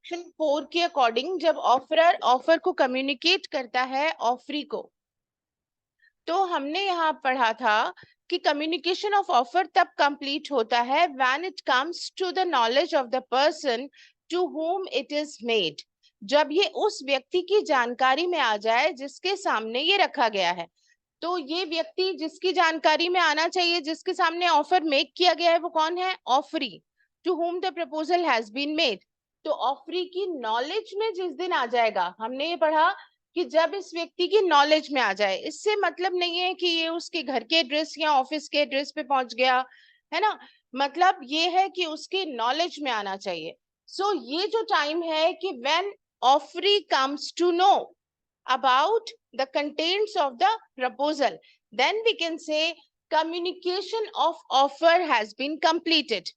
Section 4 के according जब offeror offer को कम्युनिकेट करता है ऑफरी को, तो हमने यहाँ पढ़ा था कि कम्युनिकेशन ऑफ ऑफर तब कंप्लीट होता है when it comes to the knowledge of the person to whom it is made, जब ये उस व्यक्ति की जानकारी में आ जाए जिसके सामने ये रखा गया है। तो ये व्यक्ति जिसकी जानकारी में आना चाहिए, जिसके सामने ऑफर मेक किया गया है, वो कौन है? Offeree, to whom the proposal has been made. तो ऑफरी की नॉलेज में जिस दिन आ जाएगा, हमने ये पढ़ा कि जब इस व्यक्ति की नॉलेज में आ जाए, इससे मतलब नहीं है कि ये उसके घर के एड्रेस या ऑफिस के एड्रेस पे पहुंच गया है ना, मतलब ये है कि उसकी नॉलेज में आना चाहिए। सो ये जो टाइम है कि when offeree comes to know about the contents of the proposal, then we can say communication of offer has been completed.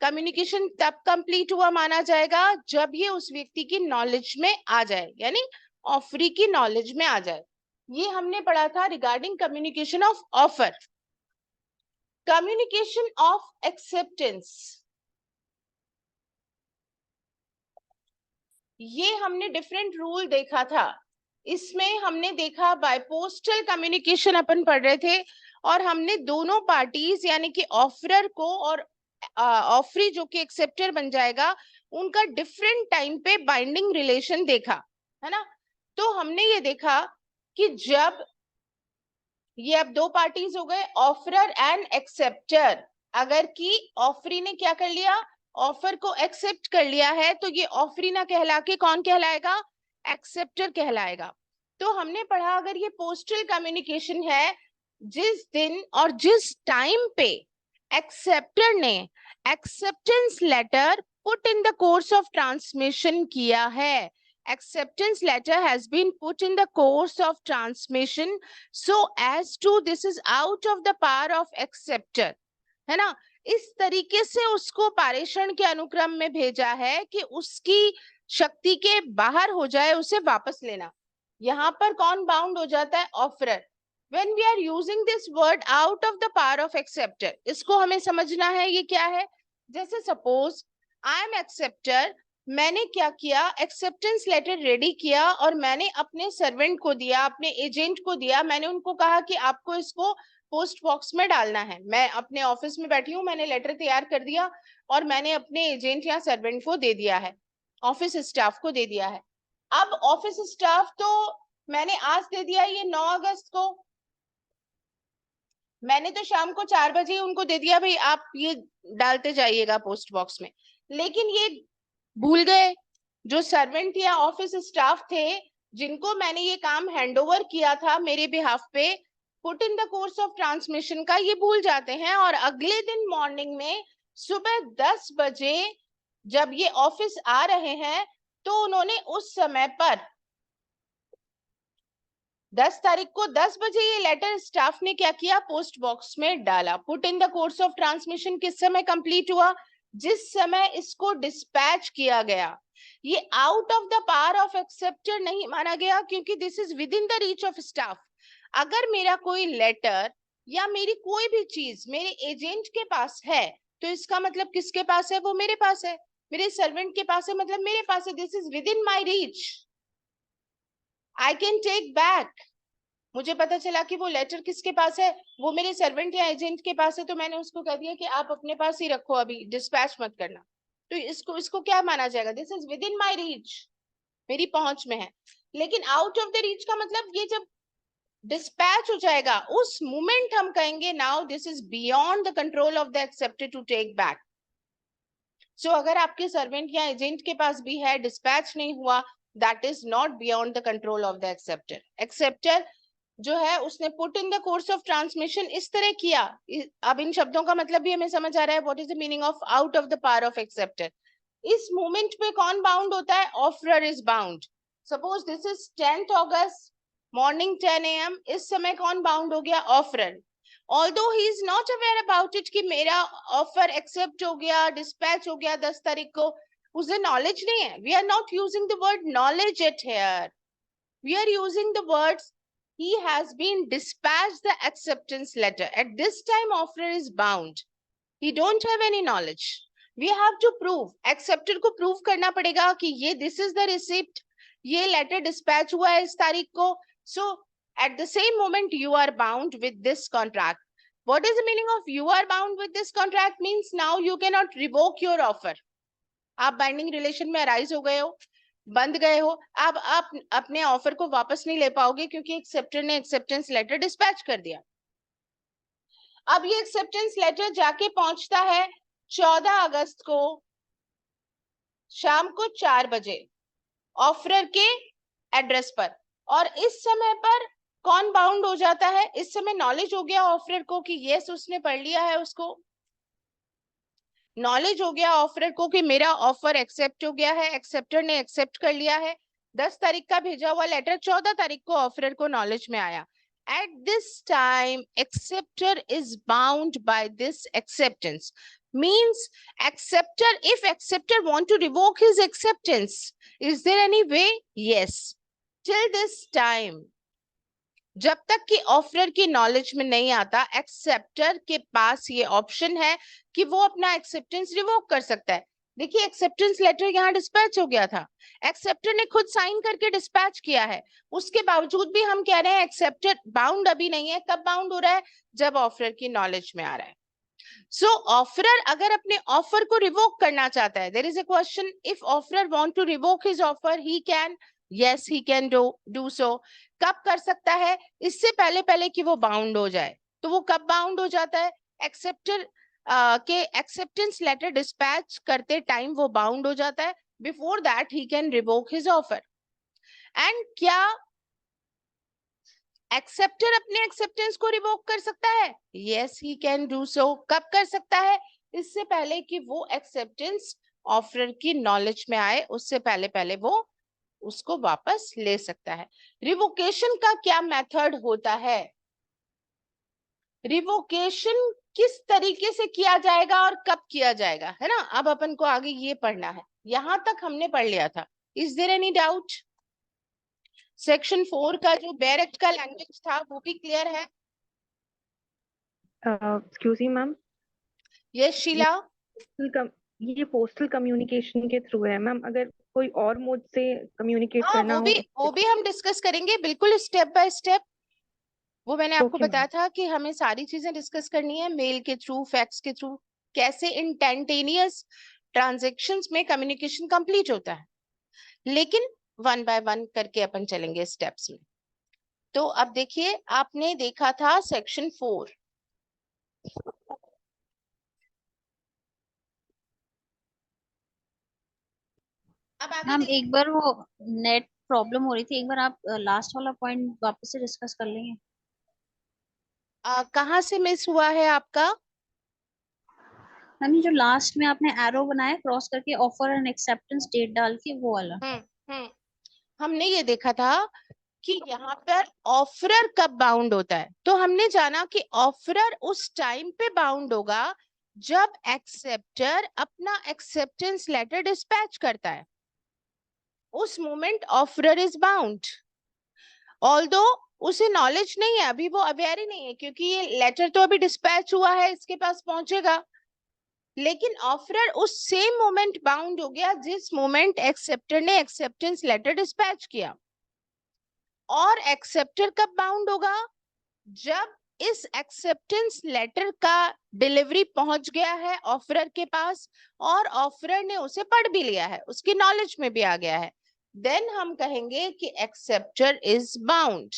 Communication तब कंप्लीट हुआ माना जाएगा जब ये उस व्यक्ति की नॉलेज में आ जाए, यानी ऑफरी की नॉलेज में आ जाए। ये हमने पढ़ा था regarding communication of offer. Communication of acceptance, ये हमने डिफरेंट रूल देखा था। इसमें हमने देखा बाय पोस्टल कम्युनिकेशन अपन पढ़ रहे थे, और हमने दोनों पार्टीज यानी कि ऑफरर को और ऑफरी जो कि एक्सेप्टर बन जाएगा, उनका डिफरेंट टाइम पे बाइंडिंग रिलेशन देखा, है ना। तो हमने ये देखा कि जब ये अब दो पार्टीज हो गए, ऑफरर एंड एक्सेप्टर, अगर कि ऑफरी ने क्या कर लिया, ऑफर को एक्सेप्ट कर लिया है, तो ये ऑफरी ना कहला के कौन कहलाएगा? एक्सेप्टर कहलाएगा। तो हमने पढ़ा अगर ये पोस्टल कम्युनिकेशन है, जिस दिन और जिस टाइम पे एक्सेप्टर ने acceptance letter put in the course of transmission किया है, acceptance letter has been put in the course of transmission so as to this is out of the power of acceptor, है ना। इस तरीके से उसको पारेषण के अनुक्रम में भेजा है कि उसकी शक्ति के बाहर हो जाए, उसे वापस लेना। यहाँ पर कौन बाउंड हो जाता है? Offeror. when we are using this word out of the power of acceptor, इसको हमें समझना है ये क्या है। जैसे सपोज आई एम एक्सेप्टर, मैंने क्या किया, एक्सेप्टेंस लेटर रेडी किया और मैंने अपने सर्वेंट को दिया, अपने एजेंट को दिया। मैंने उनको कहा कि आपको इसको पोस्ट बॉक्स में डालना है। मैं अपने ऑफिस में बैठी हूँ, मैंने लेटर तैयार कर दिया और मैंने अपने एजेंट या सर्वेंट को दे दिया है, ऑफिस स्टाफ को दे दिया है। अब ऑफिस स्टाफ तो मैंने आज दे दिया, ये 9 अगस्त को, मैंने तो शाम को 4 बजे उनको दे दिया, भाई आप ये डालते जाइएगा पोस्ट बॉक्स में। लेकिन ये भूल गए, जो सर्वेंट या ऑफिस स्टाफ थे जिनको मैंने ये काम हैंडओवर किया था मेरे बिहाफ पे, put in the course of transmission का, ये भूल जाते हैं। और अगले दिन मॉर्निंग में सुबह 10 बजे जब ये ऑफिस आ रहे हैं, तो उन्होंने उस समय पर 10 तारीख को 10 बजे ये लेटर स्टाफ ने क्या किया, पोस्ट बॉक्स में डाला। Put in the course of transmission किस समय कंप्लीट हुआ? जिस समय इसको डिस्पैच किया गया। ये out of the power of acceptor नहीं माना गया, क्योंकि this is with in the reach of staff. अगर मेरा कोई लेटर या मेरी कोई भी चीज मेरे एजेंट के पास है, तो इसका मतलब किसके पास है? वो मेरे पास है, मेरे सर्वेंट के पास है, मतलब मेरे पास है। This is within my reach, I can take back. मुझे पता चला कि वो लेटर किसके पास है, वो मेरे सर्वेंट या एजेंट के पास है, तो मैंने उसको कह दिया कि आप अपने पास ही रखो, अभी डिस्पैच मत करना। तो इसको क्या माना जाएगा? This is within my reach, मेरी पहुंच में है। लेकिन आउट ऑफ द रीच का मतलब ये जब डिस्पैच हो जाएगा उस मोमेंट हम कहेंगे now this is beyond the control of the accepted to take back. So अगर आपके सर्वेंट या एजेंट के पास भी है, डिस्पैच नहीं हुआ, that is not beyond the control of the acceptor. Acceptor जो है उसने put in the course of transmission इस तरह किया। अब इन शब्दों का मतलब भी हमें समझ आ रहा है, what is the meaning of out of the power of acceptor. इस मोमेंट पे कौन बाउंड होता है? Offeror is bound. Suppose this is 10th August morning 10 AM, इस समय कौन बाउंड हो गया? Offeror. Although he is not aware about it कि मेरा ऑफर एक्सेप्ट हो गया, डिस्पैच हो गया 10 तारीख को, उसे नॉलेज नहीं है। We are not using the word knowledge at here, we are using the words he has been dispatched the acceptance letter. At this time offerer is bound, he don't have any knowledge, we have to prove, accepter को prove करना पड़ेगा कि ये this is the receipt, ये letter dispatch हुआ है इस तारीख को. So at the same moment you are bound with this contract. What is the meaning of you are bound with this contract? Means now you cannot revoke your offer. आप binding relation में arise हो गए हो, बंद गए हो, अब आप अपने ऑफर को वापस नहीं ले पाओगे क्योंकि एक्सेप्टर ने एक्सेप्टेंस लेटर डिस्पैच कर दिया. अब ये एक्सेप्टेंस लेटर जाके पहुंचता है 14 अगस्त को शाम को 4 बजे ऑफरर के एड्रेस पर. और इस समय पर कौन बाउंड हो जाता है? इस समय नॉलेज हो गया ऑफरर को कि यस उसने पढ़ लिया है, उसको नॉलेज हो गया ऑफरर को कि मेरा ऑफर एक्सेप्ट हो गया है, एक्सेप्टर ने एक्सेप्ट कर लिया है. 10 तारीख का भेजा हुआ लेटर 14 तारीख को ऑफरर को नॉलेज में आया. At this time, acceptor is bound by this acceptance. Means acceptor, if acceptor want to revoke his acceptance, is there any way? Yes. Till this time, जब तक कि ऑफरर की नॉलेज में नहीं आता, एक्सेप्टर के पास ये ऑप्शन है कि वो अपना एक्सेप्टेंस रिवोक कर सकता है. देखिए एक्सेप्टेंस लेटर यहाँ डिस्पैच हो गया था, एक्सेप्टर ने खुद साइन करके डिस्पैच किया है, उसके बावजूद भी हम कह रहे हैं एक्सेप्टर बाउंड अभी नहीं है. कब बाउंड हो रहा है? जब ऑफरर की नॉलेज में आ रहा है. सो ऑफरर अगर अपने ऑफर को रिवोक करना चाहता है, there is a question, if offerer want to revoke his offer he can, yes he can do so. कब कर सकता है? इससे पहले पहले कि वो बाउंड हो जाए. तो वो कब बाउंड हो जाता है? एक्सेप्टर के एक्सेप्टेंस लेटर डिस्पैच करते टाइम वो बाउंड हो जाता है. Before that he can revoke his offer. And क्या एक्सेप्टर अपने एक्सेप्टेंस को रिवोक कर सकता है? Yes he can do so. कब कर सकता है? इससे पहले कि वो एक्सेप्टेंस ऑफरर की नॉलेज में आए, उससे पहले पहले वो उसको वापस ले सकता है. रिवोकेशन का क्या मेथड होता है? रिवोकेशन किस तरीके से किया जाएगा और कब किया जाएगा, है ना? अब अपन को आगे ये पढ़ना है. यहां तक हमने पढ़ लिया था. Is there any doubt? Section 4 का जो बेयर एक्ट का लैंग्वेज था वो भी क्लियर है? Excuse me ma'am, yes Sheela. ये पोस्टल कम्युनिकेशन के थ्रू है मैम. अगर कोई और मोड से कम्युनिकेट करना वो भी हम डिस्कस करेंगे बिल्कुल स्टेप बाय स्टेप. वो मैंने आपको बताया था कि हमें सारी चीजें डिस्कस करनी है, मेल के थ्रू, फैक्स के थ्रू, कैसे इंस्टेंटेनियस ट्रांजैक्शंस में कम्युनिकेशन कंप्लीट होता है. लेकिन वन बाय वन करके अपन चलेंगे स्टेप्स में. तो अब देखिए, आपने देखा था सेक्शन 4. अब मैम एक बार वो नेट प्रॉब्लम हो रही थी, एक बार आप लास्ट वाला पॉइंट वापस से डिस्कस कर लेंगे? कहाँ से मिस हुआ है आपका? मैम जो लास्ट में आपने एरो बनाया क्रॉस करके ऑफर एंड एक्सेप्टेंस डेट डाल के, वो वाला. हमने ये देखा था कि यहाँ पर ऑफरर कब बाउंड होता है. तो हमने जाना कि ऑफरर उस टाइम पे बाउंड होगा जब एक्सेप्टर अपना एक्सेप्टेंस लेटर डिस्पैच करता है. उस moment offeror is bound. Although उसे नॉलेज नहीं है, अभी वो अवेयर ही नहीं है क्योंकि ये लेटर तो अभी डिस्पैच हुआ है, इसके पास पहुंचेगा. लेकिन ऑफरर उस सेम मोमेंट बाउंड हो गया जिस मोमेंट एक्सेप्टर ने एक्सेप्टेंस लेटर डिस्पैच किया. और एक्सेप्टर कब बाउंड होगा? जब इस एक्सेप्टेंस लेटर का डिलीवरी पहुंच गया है ऑफरर के पास और ऑफरर ने उसे पढ़ भी लिया है, उसकी नॉलेज में भी आ गया है. देन हम कहेंगे कि एक्सेप्टर इज बाउंड.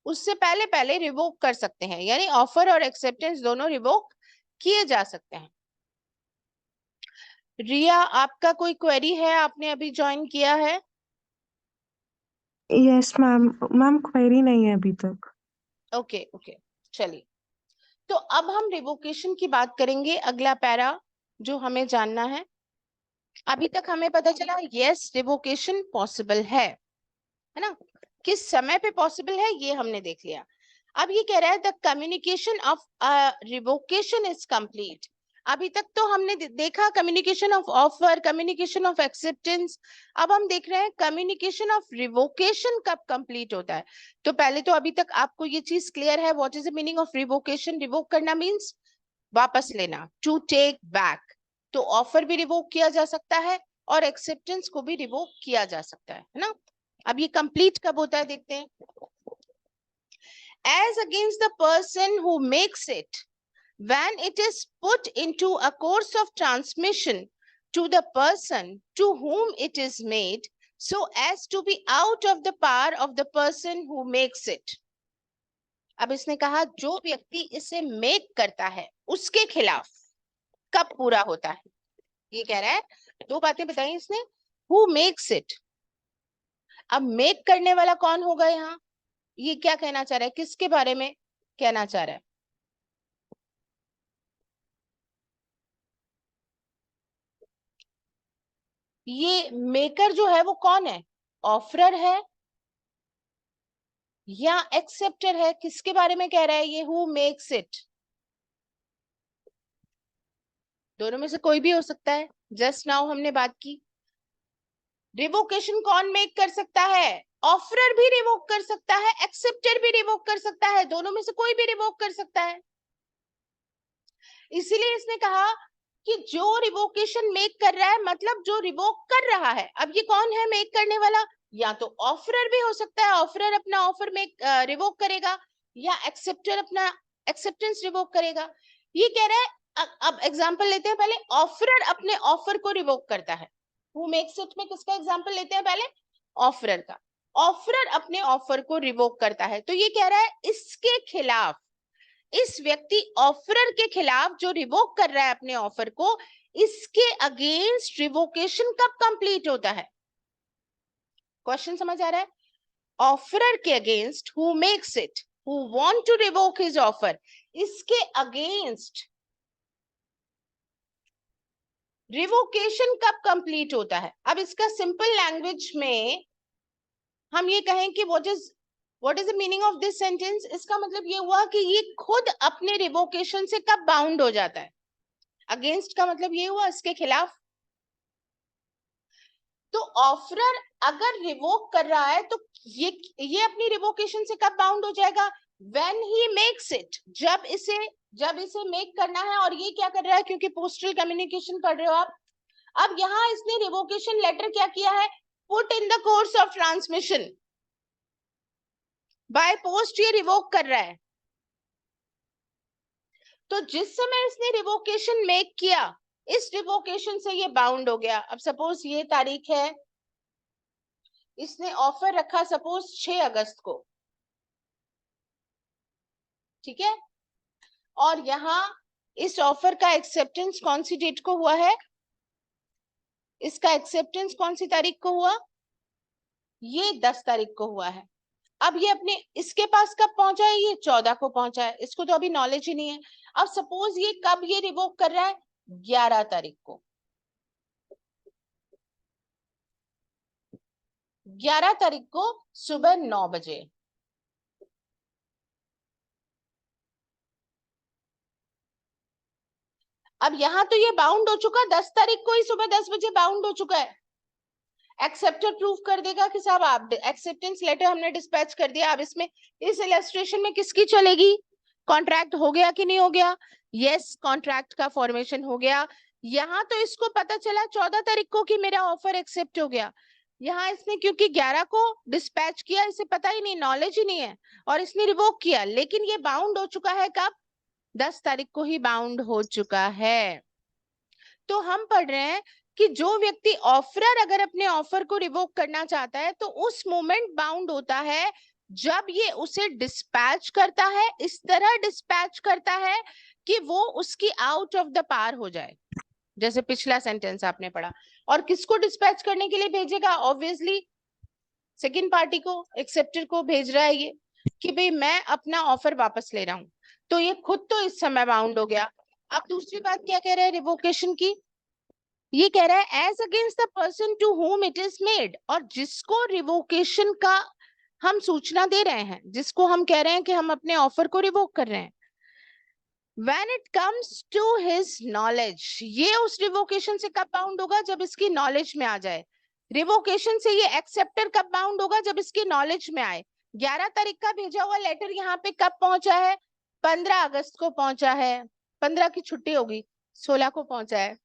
उससे पहले पहले रिवोक कर सकते हैं, यानी ऑफर और एक्सेप्टेंस दोनों रिवोक किए जा सकते हैं. रिया, आपका कोई क्वेरी है? आपने अभी ज्वाइन किया है? Yes ma'am. मैम क्वेरी नहीं है अभी तक. ओके ओके, चलिए. तो अब हम रिवोकेशन की बात करेंगे. अगला पैरा जो हमें जानना है, अभी तक हमें पता चला यस रिवोकेशन पॉसिबल है ना? किस समय पे पॉसिबल है ये हमने देख लिया. अब ये कह रहा है the communication of revocation is complete. अभी तक तो हमने देखा communication of offer, communication of acceptance. अब हम देख रहे हैं कम्युनिकेशन ऑफ रिवोकेशन कब कंप्लीट होता है. तो पहले तो अभी तक आपको ये चीज क्लियर है, what is the meaning of revocation? Revoke करना मींस वापस लेना, टू टेक बैक. तो ऑफर भी रिवोक किया जा सकता है और एक्सेप्टेंस को भी रिवोक किया जा सकता है ना। अब ये कंप्लीट कब होता है देखते हैं। As against the person who makes it, when it is put into a course of transmission to the person to whom it is made, so as to be out of the power of the person who makes it. अब इसने कहा जो व्यक्ति इसे make करता है उसके खिलाफ कब पूरा होता है। ये कह रहा है, दो बातें बताई इसने, हु मेक्स इट। अब मेक करने वाला कौन होगा यहाँ, ये क्या कहना चाह रहा है, किसके बारे में कहना चाह रहा है। ये मेकर जो है वो कौन है, ऑफरर है या एक्सेप्टर है, किसके बारे में कह रहा है ये हु मेक्स इट। दोनों में से कोई भी हो सकता है। जस्ट नाउ हमने बात की रिवोकेशन कौन मेक कर सकता है, ऑफरर भी रिवोक कर सकता है, एक्सेप्टर भी रिवोक कर सकता है, दोनों में से कोई भी रिवोक कर सकता है। इसीलिए इसने कहा कि जो रिवोकेशन मेक कर रहा है मतलब जो रिवोक कर रहा है। अब ये कौन है मेक करने वाला, या तो ऑफरर भी हो सकता है, ऑफरर अपना ऑफर में रिवोक करेगा, या एक्सेप्टर अपना एक्सेप्टेंस रिवोक करेगा। ये कह रहा है, अब एग्जांपल लेते हैं, पहले ऑफरर अपने ऑफर को रिवोक करता है। हु मेक्स इट में किसका एग्जांपल लेते हैं, पहले ऑफरर का। ऑफरर अपने ऑफर को रिवोक करता है, तो ये कह रहा है इसके खिलाफ, इस व्यक्ति ऑफरर के खिलाफ जो रिवोक कर रहा है अपने ऑफर को, इसके अगेंस्ट रिवोकेशन कब कंप्लीट होता है। क्वेश्चन समझ आ रहा है। ऑफरर के against, who makes it, who want to revoke his offer, इसके अगेंस्ट रिवोकेशन कब कंप्लीट होता है। अब इसका सिंपल लैंग्वेज में हम ये कहें कि what is the meaning of this sentence, इसका मतलब ये हुआ कि ये खुद अपने रिवोकेशन से कब बाउंड हो जाता है। अगेंस्ट का मतलब ये हुआ इसके खिलाफ। तो ऑफरर अगर रिवोक कर रहा है तो ये अपनी रिवोकेशन से कब बाउंड हो जाएगा, व्हेन ही मेक्स इट, जब इसे मेक करना है। और ये क्या कर रहा है, क्योंकि पोस्टल कम्युनिकेशन पढ़ रहे हो आप। अब यहाँ इसने रिवोकेशन लेटर क्या किया है, put in the course of transmission, by post ये रिवोक कर रहा है। तो जिस समय इसने रिवोकेशन मेक किया, इस रिवोकेशन से ये बाउंड हो गया। अब सपोज ये तारीख है, इसने ऑफर रखा सपोज 6 अगस्त को, ठीक है, और यहाँ इस ऑफर का एक्सेप्टेंस कौन सी डेट को हुआ है, इसका एक्सेप्टेंस कौन सी तारीख को हुआ, ये 10 तारीख को हुआ है। अब ये अपने इसके पास कब पहुंचा है, ये 14 को पहुंचा है, इसको तो अभी नॉलेज ही नहीं है। अब सपोज ये कब ये रिवोक कर रहा है, 11 तारीख को, 11 तारीख को सुबह 9 बजे। अब यहाँ तो ये बाउंड हो चुका, 10 तारीख को ही सुबह 10 बजे बाउंड हो चुका है। एक्सेप्टर प्रूफ कर देगा कि साहब आप एक्सेप्टेंस लेटर हमने डिस्पैच कर दिया। अब इसमें इस इलस्ट्रेशन में किसकी चलेगी, कॉन्ट्रैक्ट हो गया कि नहीं हो गया, यस कॉन्ट्रैक्ट का फॉर्मेशन हो गया। यहाँ तो इसको पता चला 14 तारीख को कि मेरा ऑफर एक्सेप्ट हो गया। यहाँ इसने क्योंकि 11 को डिस्पैच किया, इसे पता ही नहीं, नॉलेज ही नहीं है, और इसने रिवोक किया, लेकिन ये बाउंड हो चुका है कब, 10 तारीख को ही बाउंड हो चुका है। तो हम पढ़ रहे हैं कि जो व्यक्ति ऑफरर अगर अपने ऑफर को रिवोक करना चाहता है तो उस मोमेंट बाउंड होता है जब ये उसे डिस्पैच करता है, इस तरह डिस्पैच करता है कि वो उसकी आउट ऑफ द पार हो जाए, जैसे पिछला सेंटेंस आपने पढ़ा। और किसको डिस्पैच करने के लिए भेजेगा, ऑब्वियसली सेकंड पार्टी को, एक्सेप्टर को भेज रहा है ये कि भाई मैं अपना ऑफर वापस ले रहा हूं। तो ये खुद तो इस समय बाउंड हो गया। अब दूसरी बात क्या कह रहा है रिवोकेशन की, ये कह रहा है as against the person to whom it is made, और जिसको रिवोकेशन का हम सूचना दे रहे हैं, जिसको हम कह रहे हैं कि हम अपने ऑफर को रिवोक कर रहे हैं, when it comes to his knowledge, ये उस रिवोकेशन से कब बाउंड होगा, जब इसकी नॉलेज में आ जाए। रिवोकेशन से ये एक्सेप्टर कब बाउंड होगा, जब इसकी नॉलेज में आए। 11 तारीख का भेजा हुआ लेटर यहाँ पे कब पहुंचा है, 15 अगस्त को पहुंचा है, 15 की छुट्टी होगी, 16 को पहुंचा है।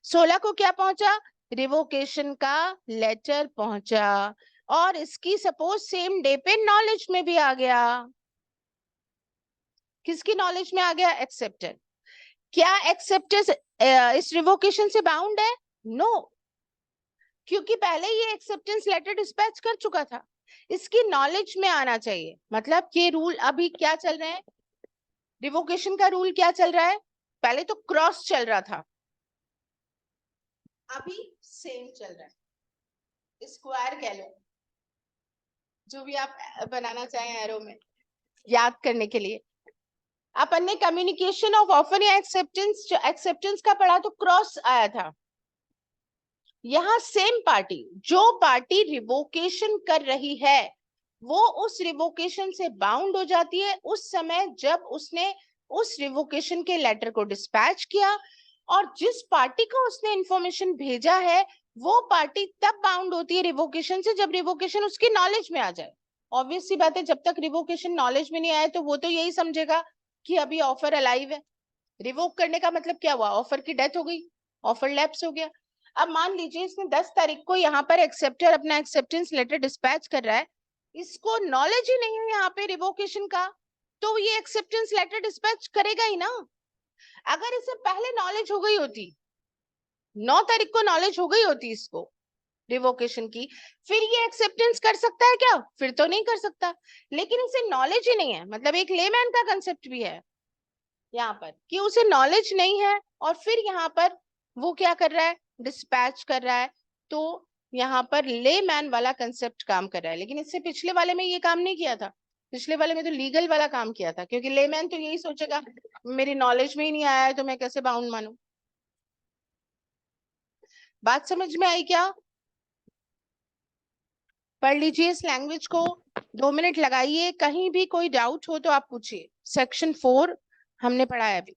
16 को क्या पहुंचा? रिवोकेशन का लेटर पहुंचा और इसकी सपोज सेम डे पे नॉलेज में भी आ गया। किसकी नॉलेज में आ गया? एक्सेप्टर। क्या एक्सेप्टेंस इस रिवोकेशन से बाउंड है? नो, क्योंकि पहले ये एक्सेप्टेंस लेटर डिस्पैच कर चुका था, इसकी नॉलेज में आना चाहिए। मतलब ये रूल अभी क्या चल रहे हैं, रिवोकेशन का रूल क्या चल रहा है? पहले तो क्रॉस चल रहा था, अभी सेम चल रहा है, स्क्वायर कह लो, जो भी आप बनाना चाहें एरो में याद करने के लिए। अपन ने कम्युनिकेशन ऑफ ऑफर या एक्सेप्टेंस का पढ़ा तो क्रॉस आया था। यहाँ सेम पार्टी, जो पार्टी रिवोकेशन कर रही है वो उस रिवोकेशन से बाउंड हो जाती है उस समय जब उसने उस रिवोकेशन के लेटर को डिस्पैच किया, और जिस पार्टी को उसने इंफॉर्मेशन भेजा है वो पार्टी तब बाउंड होती है रिवोकेशन से जब रिवोकेशन उसकी नॉलेज में आ जाए। ऑब्वियस सी बात है, जब तक रिवोकेशन नॉलेज में नहीं आए तो वो तो यही समझेगा कि अभी ऑफर अलाइव है। रिवोक करने का मतलब क्या हुआ? ऑफर की डेथ हो गई, ऑफर लैप्स हो गया। अब मान लीजिए इसने 10 तारीख को यहाँ पर एक्सेप्टर अपना एक्सेप्टेंस लेटर डिस्पैच कर रहा है, इसको नॉलेज ही नहीं है यहाँ पे रिवोकेशन का, तो ये एक्सेप्टेंस लेटर डिस्पैच करेगा ही ना। अगर इसे पहले नॉलेज हो गई होती, 9 तारीख को नॉलेज हो गई होती इसको रिवोकेशन की, फिर ये एक्सेप्टेंस कर सकता है क्या? फिर तो नहीं कर सकता। लेकिन इसे नॉलेज ही नहीं है, मतलब एक लेमैन का कंसेप्ट भी है यहाँ पर कि उसे नॉलेज नहीं है, और फिर यहाँ पर वो क्या कर रहा है? डिस्पैच कर रहा है। तो यहाँ पर लेमैन वाला कंसेप्ट काम कर रहा है, लेकिन इससे पिछले वाले में ये काम नहीं किया था। पिछले वाले में तो लीगल वाला काम किया था, क्योंकि लेमैन तो यही सोचेगा मेरी नॉलेज में ही नहीं आया है तो मैं कैसे बाउंड मानूं। बात समझ में आई क्या? पढ़ लीजिए इस लैंग्वेज को, 2 मिनट लगाइए, कहीं भी कोई डाउट हो तो आप पूछिए। सेक्शन 4 हमने पढ़ा है अभी।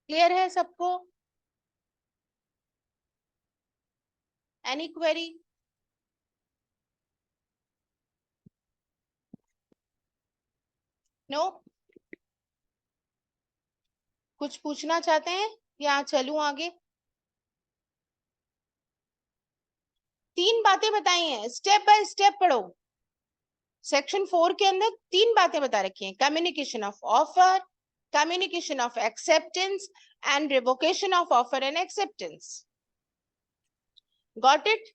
क्लियर है सबको? Any query? नो? कुछ पूछना चाहते हैं या चलूं आगे? 3 बातें बताई हैं, स्टेप बाय स्टेप पढ़ो। सेक्शन 4 के अंदर 3 बातें बता रखी हैं, communication of offer, communication of acceptance and revocation of offer and acceptance. Got it?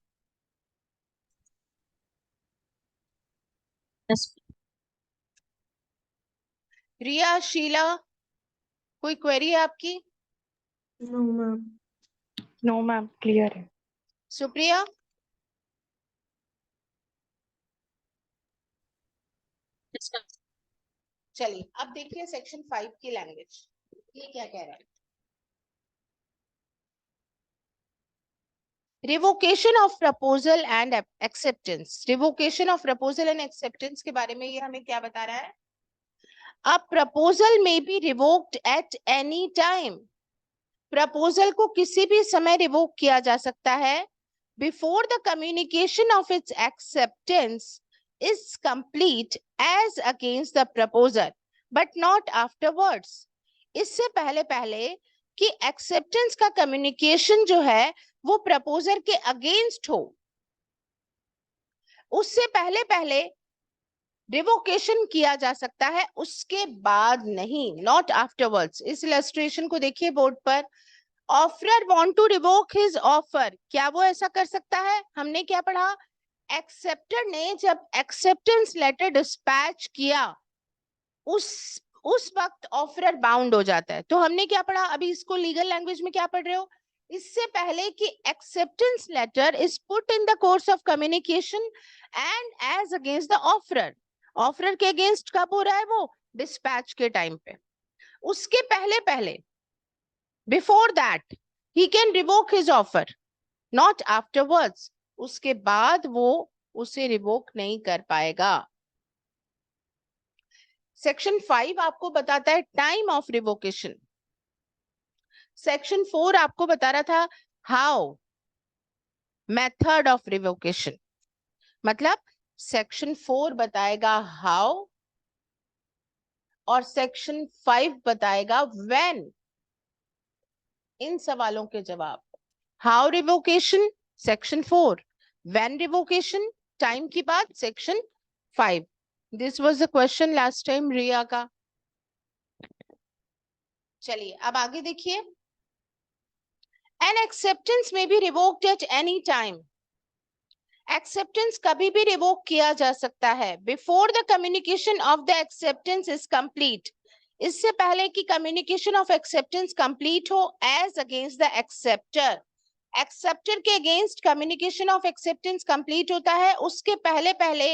Riya, Sheela, कोई क्वेरी है आपकी? नो मैम, क्लियर है। सुप्रिया? चलिए अब देखिए सेक्शन 5 की लैंग्वेज, ये क्या कह रहा है। Revocation of proposal and acceptance. Revocation of proposal and acceptance के बारे में ये हमें क्या बता रहा है? A proposal may be revoked at any time. Proposal को किसी भी समय रिवोक किया जा सकता है before the communication of its acceptance is complete as against the proposal but not afterwards. इससे पहले पहले कि एक्सेप्टेंस का कम्युनिकेशन जो है वो प्रपोजल के अगेंस्ट हो, उससे पहले पहले रिवोकेशन किया जा सकता है, उसके बाद नहीं, नॉट आफ्टरवर्ड्स। इस इलस्ट्रेशन को देखिए बोर्ड पर। Offerer want to revoke his offer, क्या वो ऐसा कर सकता है? हमने क्या पढ़ा? एक्सेप्टर ने जब एक्सेप्टेंस लेटर डिस्पैच किया उस वक्त ऑफरर बाउंड हो जाता है। तो हमने क्या पढ़ा? अभी इसको लीगल लैंग्वेज में क्या पढ़ रहे हो? इससे पहले कि acceptance letter is put in the course of communication and as against the offerer, offerer के अगेंस्ट कब हो रहा है वो? डिस्पैच के टाइम पे। उसके पहले पहले, before that, he can revoke his offer, not afterwards. उसके बाद वो उसे रिवोक नहीं कर पाएगा। सेक्शन 5 आपको बताता है टाइम ऑफ रिवोकेशन। सेक्शन 4 आपको बता रहा था हाउ, मेथड ऑफ रिवोकेशन। मतलब सेक्शन 4 बताएगा हाउ और सेक्शन 5 बताएगा व्हेन। इन सवालों के जवाब, how revocation section 4, when revocation time की बात section 5। This was the question last time Riya का। चलिए अब आगे देखिए। An acceptance may be revoked at any time. Acceptance कभी भी रिवोक किया जा सकता है before the communication of the acceptance is complete. इससे पहले कि communication of acceptance complete हो as against the acceptor. Acceptor के against communication of acceptance complete होता है, उसके पहले पहले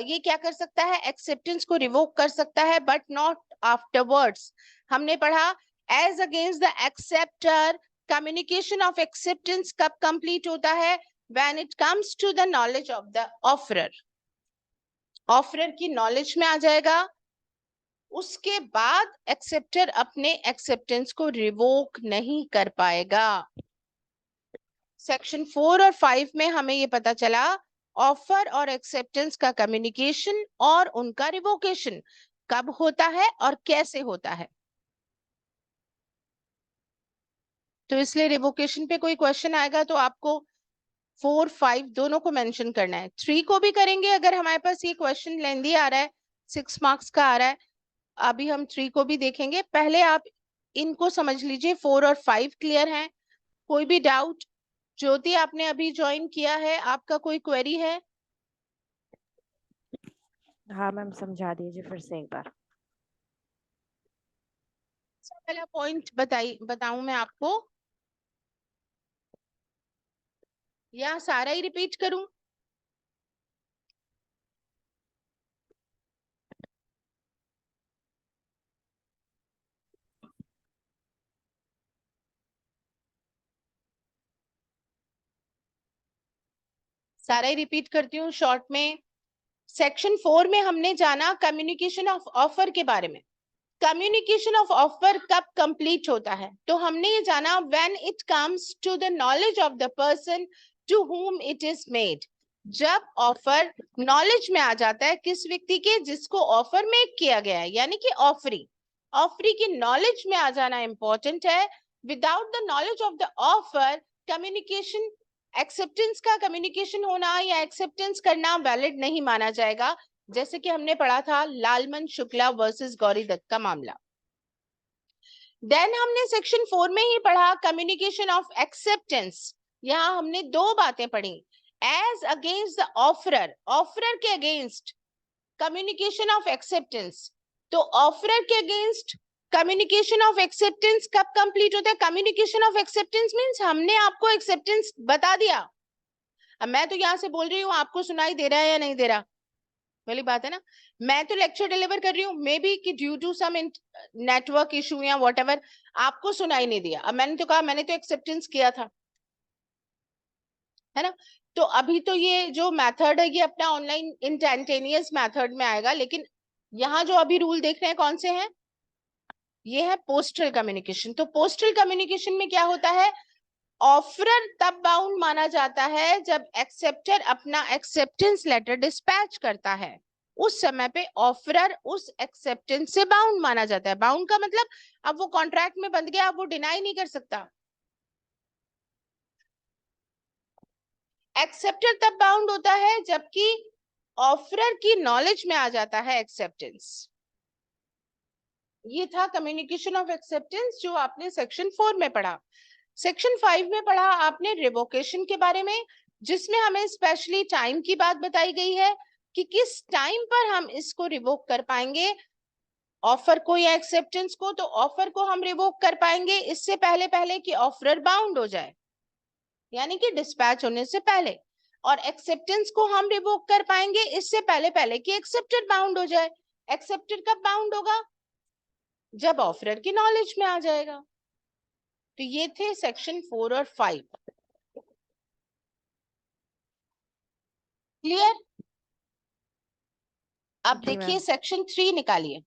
ये क्या कर सकता है? acceptance को रिवोक कर सकता है but not afterwards. हमने पढ़ा as against the acceptor communication of acceptance कब complete होता है? When it comes to the knowledge of the offerer. Offeror की नॉलेज में आ जाएगा, उसके बाद एक्सेप्टर अपने एक्सेप्टेंस को रिवोक नहीं कर पाएगा। सेक्शन 4 और 5 में हमें ये पता चला ऑफर और एक्सेप्टेंस का कम्युनिकेशन और उनका रिवोकेशन कब होता है और कैसे होता है। तो इसलिए रिवोकेशन पे कोई क्वेश्चन आएगा तो आपको 4, 5 दोनों को मेंशन करना है। 3 को भी करेंगे अगर हमारे पास ये क्वेश्चन लेंदी आ रहा है, 6 मार्क्स का आ रहा है। अभी हम 3 को भी देखेंगे, पहले आप इनको समझ लीजिए। 4 और 5 क्लियर हैं? कोई भी डाउट? ज्योति आपने अभी ज्वाइन किया है, आपका कोई क्वेरी है? हाँ मैम, समझा दीजिए फिर से एक बार। पहला पॉइंट बताऊं मैं आपको या सारा ही रिपीट करूं? सारा ही रिपीट करती हूँ शॉर्ट में। सेक्शन 4 में हमने जाना कम्युनिकेशन ऑफ ऑफर के बारे में। कम्युनिकेशन ऑफ ऑफर कब कंप्लीट होता है? तो हमने ये जाना when it comes to the knowledge of the person to whom it is made. जब ऑफर नॉलेज में आ जाता है, किस व्यक्ति के? जिसको ऑफर मेक किया गया है, यानी कि ऑफरी। ऑफरी की नॉलेज में आ जाना इंपॉर्टेंट है। Without the knowledge of the offer communication, acceptance का कम्युनिकेशन होना या एक्सेप्टेंस करना वैलिड नहीं माना जाएगा। जैसे कि हमने पढ़ा था लालमन शुक्ला वर्सेस गौरी दत्त का मामला। देन हमने सेक्शन 4 में ही पढ़ा कम्युनिकेशन ऑफ एक्सेप्टेंस। यहां हमने दो बातें पढ़ी, as against the offerer, offerer के अगेंस्ट कम्युनिकेशन ऑफ एक्सेप्टेंस। तो ऑफरर के अगेंस्ट कम्युनिकेशन ऑफ एक्सेप्टेंस कब कंप्लीट होता है? कम्युनिकेशन ऑफ एक्सेप्टेंस मींस हमने आपको एक्सेप्टेंस बता दिया। अब मैं तो यहां से बोल रही हूँ, आपको सुनाई दे रहा है या नहीं दे रहा? वाली बात है ना। मैं तो लेक्चर डिलीवर कर रही हूँ, मे बी कि due to some network issue या व्हाटएवर आपको सुनाई नहीं दिया। अब मैंने तो कहा मैंने तो एक्सेप्टेंस किया था, है ना। तो अभी तो ये जो मेथड है ये अपना ऑनलाइन इंस्टेंटेनियस मेथड में आएगा, लेकिन यहाँ जो अभी रूल देख रहे हैं कौन से हैं? ये है पोस्टल कम्युनिकेशन। तो पोस्टल कम्युनिकेशन में क्या होता है? ऑफरर तब बाउंड माना जाता है जब एक्सेप्टर अपना एक्सेप्टेंस लेटर डिस्पैच करता है। उस समय पे ऑफरर उस एक्सेप्टेंस से बाउंड माना जाता है। बाउंड का मतलब अब वो कॉन्ट्रैक्ट में बंध गया, अब वो डिनाई नहीं कर सकता। एक्सेप्टर तब बाउंड होता है जबकि ऑफरर की नॉलेज में आ जाता है एक्सेप्टेंस। ये था कम्युनिकेशन ऑफ एक्सेप्टेंस जो आपने सेक्शन 4 में पढ़ा। सेक्शन 5 में पढ़ा आपने रिवोकेशन के बारे में, जिसमें हमें स्पेशली टाइम की बात बताई गई है कि किस टाइम पर हम इसको रिवोक कर पाएंगे, ऑफर को या एक्सेप्टेंस को। तो ऑफर को हम रिवोक कर पाएंगे इससे पहले पहले कि ऑफरर बाउंड हो जाए, यानी कि डिस्पैच होने से पहले, और एक्सेप्टेंस को हम रिवोक कर पाएंगे इससे पहले पहले कि एक्सेप्टेड बाउंड हो जाए। एक्सेप्टेड कब बाउंड होगा? जब ऑफरर की नॉलेज में आ जाएगा। तो ये थे सेक्शन 4 और 5। क्लियर? अब जी देखिए मैम। सेक्शन 3 निकालिए।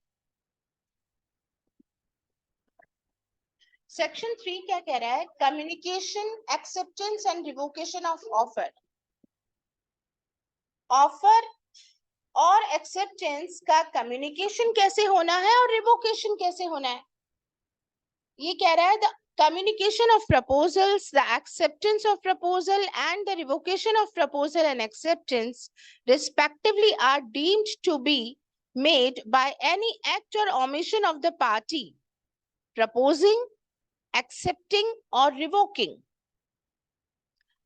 सेक्शन 3 क्या कह रहा है? Communication, acceptance and revocation of offer. Offer और एक्सेप्टेंस का कम्युनिकेशन कैसे होना है और रिवोकेशन कैसे होना है, ये कह रहा है। The communication of proposals, the acceptance of proposal and the revocation of proposal and acceptance respectively are deemed to be made by any act or omission of the party proposing, accepting or revoking,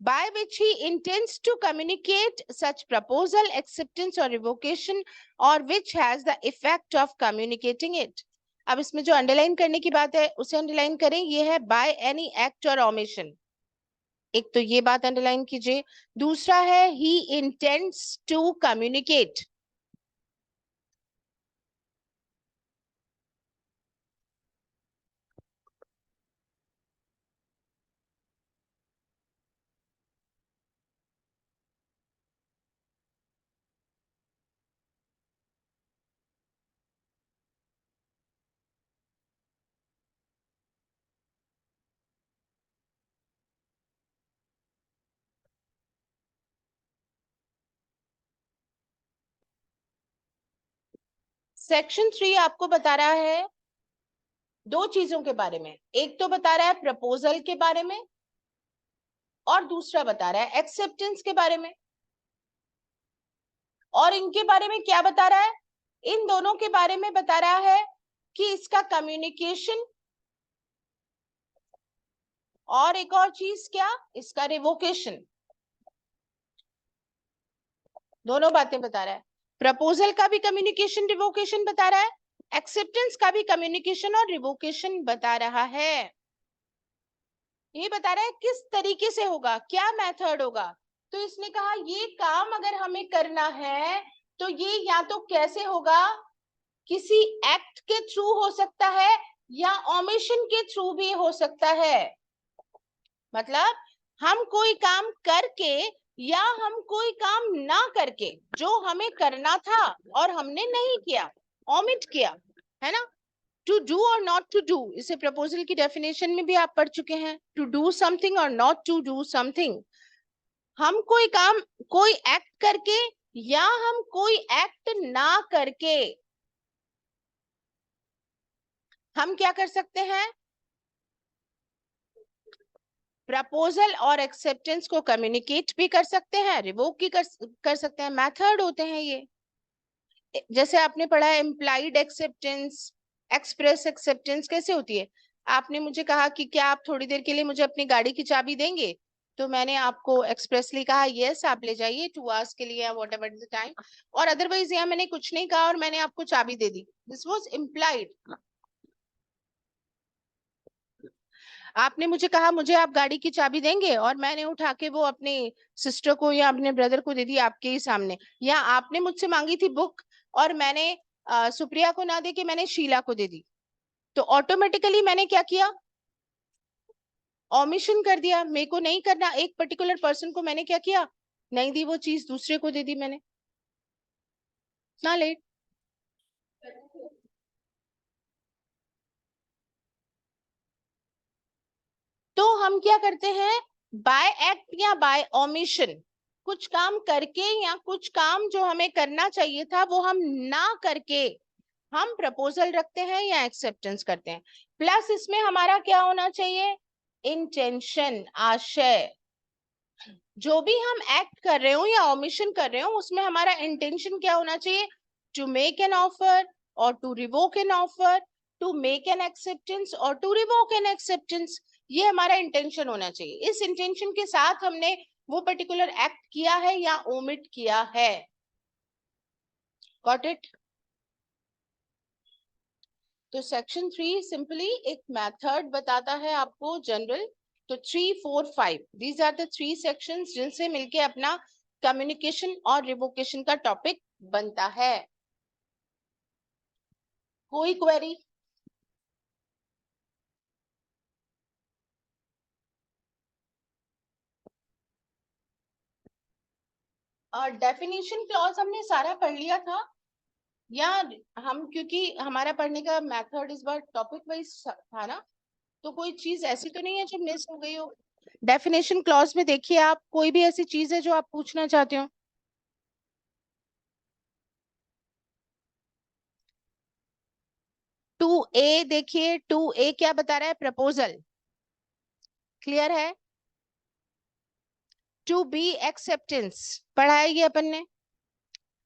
by which he intends to communicate such proposal, acceptance or revocation, or which has the effect of communicating it. अब इसमें जो underline करने की बात है उसे underline करें, ये है बाय एनी एक्ट और ओमिशन। एक तो ये बात अंडरलाइन कीजिए, दूसरा है he intends to communicate. Section 3 आपको बता रहा है दो चीजों के बारे में, एक तो बता रहा है प्रपोजल के बारे में और दूसरा बता रहा है एक्सेप्टेंस के बारे में। और इनके बारे में क्या बता रहा है? इन दोनों के बारे में बता रहा है कि इसका कम्युनिकेशन और एक और चीज क्या, इसका रिवोकेशन। दोनों बातें बता रहा है। प्रपोजल का भी कम्युनिकेशन रिवोकेशन बता रहा है, एक्सेप्टेंस का भी कम्युनिकेशन और रिवोकेशन बता रहा है। ये बता रहा है किस तरीके से होगा, क्या मेथड होगा। तो इसने कहा ये काम अगर हमें करना है तो ये या तो कैसे होगा, किसी एक्ट के थ्रू हो सकता है या ओमिशन के थ्रू भी हो सकता है। मतलब हम कोई काम करके या हम कोई काम ना करके, जो हमें करना था और हमने नहीं किया, ओमिट किया, है ना। टू डू और नॉट टू डू, इसे प्रपोजल की डेफिनेशन में भी आप पढ़ चुके हैं। टू डू समथिंग और नॉट टू डू समथिंग, हम कोई काम, कोई एक्ट करके या हम कोई एक्ट ना करके हम क्या कर सकते हैं, प्रपोजल और एक्सेप्टेंस को कम्युनिकेट भी कर सकते हैं, रिवोक भी कर सकते हैं। मेथड होते हैं ये। जैसे आपने पढ़ा है इम्प्लाइड एक्सेप्टेंस, एक्सप्रेस एक्सेप्टेंस कैसे होती है। आपने मुझे कहा कि क्या आप थोड़ी देर के लिए मुझे अपनी गाड़ी की चाबी देंगे, तो मैंने आपको एक्सप्रेसली कहा यस आप ले जाइए 2 आवर्स के लिए, व्हाटएवर द टाइम, और अदरवाइज यहाँ मैंने कुछ नहीं कहा और मैंने आपको चाबी दे दी। This was implied. आपने मुझे कहा मुझे आप गाड़ी की चाबी देंगे और मैंने उठा के वो अपने सिस्टर को या अपने ब्रदर को दे दी आपके ही सामने, या आपने मुझसे मांगी थी बुक और मैंने सुप्रिया को ना दे के मैंने शीला को दे दी, तो ऑटोमेटिकली मैंने क्या किया, ओमिशन कर दिया। मेरे को नहीं करना, एक पर्टिकुलर पर्सन को मैंने क्या किया, नहीं दी वो चीज, दूसरे को दे दी मैंने ना। लेट तो हम क्या करते हैं, बाय एक्ट या बाय ओमिशन, कुछ काम करके या कुछ काम जो हमें करना चाहिए था वो हम ना करके हम प्रपोजल रखते हैं या एक्सेप्टेंस करते हैं। प्लस इसमें हमारा क्या होना चाहिए, इंटेंशन, आशय। जो भी हम एक्ट कर रहे हो या ओमिशन कर रहे हो उसमें हमारा इंटेंशन क्या होना चाहिए, टू मेक एन ऑफर और to revoke an offer to make an acceptance और टू रिवोक एन एक्सेप्टेंस। ये हमारा इंटेंशन होना चाहिए। इस इंटेंशन के साथ हमने वो पर्टिकुलर एक्ट किया है या ओमिट किया है। Got it? तो सेक्शन 3 सिंपली एक मेथड बताता है आपको जनरल। तो 3, 4, 5 दीज आर द 3 सेक्शंस जिनसे मिलके अपना कम्युनिकेशन और रिवोकेशन का टॉपिक बनता है। कोई क्वेरी? और डेफिनेशन क्लॉज हमने सारा पढ़ लिया था या हम, क्योंकि हमारा पढ़ने का मेथड इस बार टॉपिक वाइज था ना, तो कोई चीज ऐसी तो नहीं है जो मिस हो गई हो? डेफिनेशन क्लॉज में देखिए आप, कोई भी ऐसी चीज है जो आप पूछना चाहते हो? टू ए देखिए, 2A क्या बता रहा है? प्रपोजल। क्लियर है? 2B एक्सेप्टेंस पढ़ा है ये अपन ने।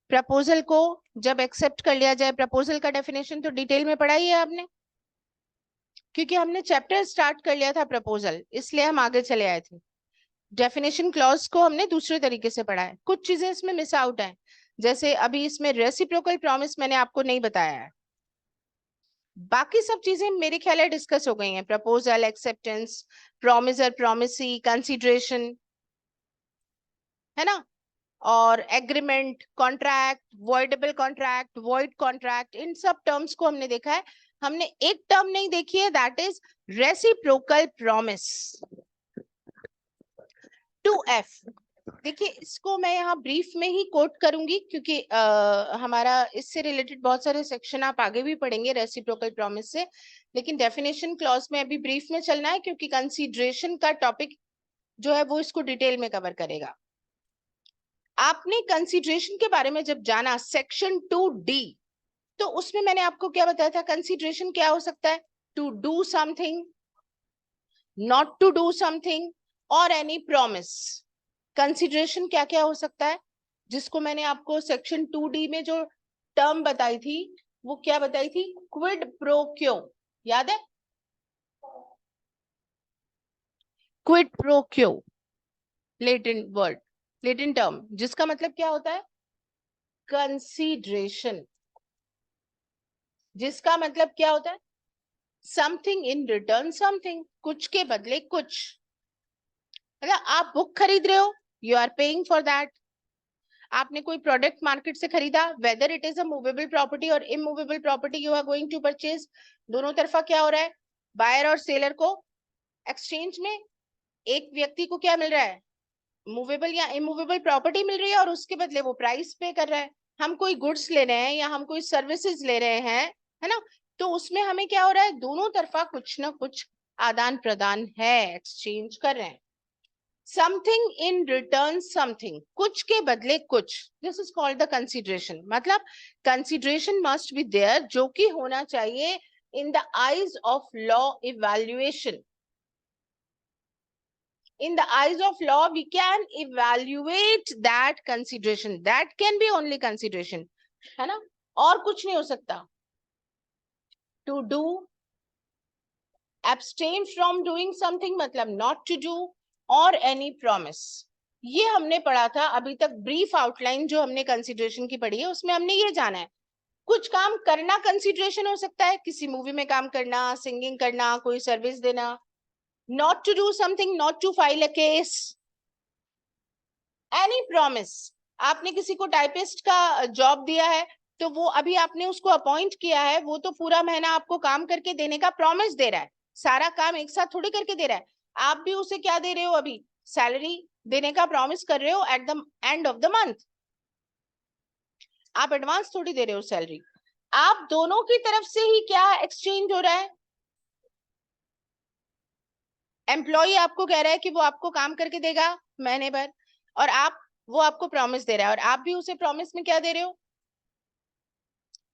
प्रपोजल को जब एक्सेप्ट कर लिया जाए, प्रपोजल का डेफिनेशन तो डिटेल में पढ़ा ही है आपने, क्योंकि हमने चैप्टर स्टार्ट कर लिया था प्रपोजल, इसलिए हम आगे चले आए थे। डेफिनेशन क्लॉज को हमने दूसरे तरीके से पढ़ा है। कुछ चीजें इसमें मिस आउट है, जैसे अभी इसमें रेसिप्रोकल प्रॉमिस मैंने आपको नहीं बताया है। बाकी सब चीजें मेरे ख्याल है डिस्कस हो गई हैं। Proposal, acceptance, promisor, promisee, consideration, है ना, और agreement, contract, voidable contract, void contract, इन सब टर्म्स को हमने देखा है। हमने एक टर्म नहीं देखी है, that is reciprocal promise. 2F देखिए, इसको मैं यहाँ ब्रीफ में ही कोट करूंगी, क्योंकि हमारा इससे रिलेटेड बहुत सारे सेक्शन आप आगे भी पढ़ेंगे रेसिप्रोकल प्रॉमिस से, लेकिन डेफिनेशन क्लॉज में अभी ब्रीफ में चलना है, क्योंकि कंसीडरेशन का टॉपिक जो है वो इसको डिटेल में कवर करेगा। आपने कंसीडरेशन के बारे में जब जाना सेक्शन 2D, तो उसमें मैंने आपको क्या बताया था? कंसीडरेशन क्या हो सकता है? To do something, not to do something, और एनी प्रॉमिस। कंसीडरेशन क्या क्या हो सकता है, जिसको मैंने आपको सेक्शन 2D में जो टर्म बताई थी, वो क्या बताई थी? क्विड प्रो क्यो, याद है? क्विड प्रो क्यो, लेटिन वर्ड, लेटिन टर्म, जिसका मतलब क्या होता है? कंसीडरेशन। जिसका मतलब क्या होता है? समथिंग इन रिटर्न समथिंग, कुछ के बदले कुछ। मतलब आप बुक खरीद रहे हो, you are paying for that. आपने कोई प्रोडक्ट मार्केट से खरीदा, whether it is a movable property और immovable property you are going to purchase, दोनों तरफा क्या हो रहा है? बायर और सेलर को एक्सचेंज में एक व्यक्ति को क्या मिल रहा है? मूवेबल या इमूवेबल प्रॉपर्टी मिल रही है, और उसके बदले वो प्राइस पे कर रहा है। हम कोई गुड्स ले रहे हैं या हम कोई सर्विसेज ले रहे हैं, है ना, तो उसमें हमें क्या हो रहा है? दोनों तरफा कुछ ना कुछ आदान प्रदान है, एक्सचेंज कर रहे हैं। समथिंग इन रिटर्न समथिंग, कुछ के बदले कुछ, this is called the consideration. मतलब कंसीडरेशन मस्ट बी देयर, जो कि होना चाहिए in the eyes of law evaluation. In the eyes of law, we can evaluate that consideration. That can be only consideration, है ना, और कुछ नहीं हो सकता। To do, abstain from doing something मतलब not to do, or any promise। ये हमने पढ़ा था अभी तक। ब्रीफ आउटलाइन जो हमने कंसिडरेशन की पढ़ी है, उसमें हमने ये जाना है, कुछ काम करना कंसिडरेशन हो सकता है, किसी मूवी में काम करना, सिंगिंग करना, कोई सर्विस देना। Not to do something, not to file a case, any promise। आपने किसी को टाइपिस्ट का जॉब दिया है, तो वो अभी आपने उसको अपॉइंट किया है, वो तो पूरा महीना आपको काम करके देने का प्रॉमिस दे रहा है, सारा काम एक साथ थोड़ी करके दे रहा है। आप भी उसे क्या दे रहे हो? अभी सैलरी देने का प्रॉमिस कर रहे हो at the end of the month. आप एडवांस थोड़ी दे रहे हो सैलरी। आप दोनों की तरफ से ही क्या एक्सचेंज हो रहा है? एम्प्लॉय आपको कह रहा है कि वो आपको काम करके देगा महीने भर, और वो आपको प्रॉमिस दे रहा है, और आप भी उसे प्रॉमिस में क्या दे रहे हो?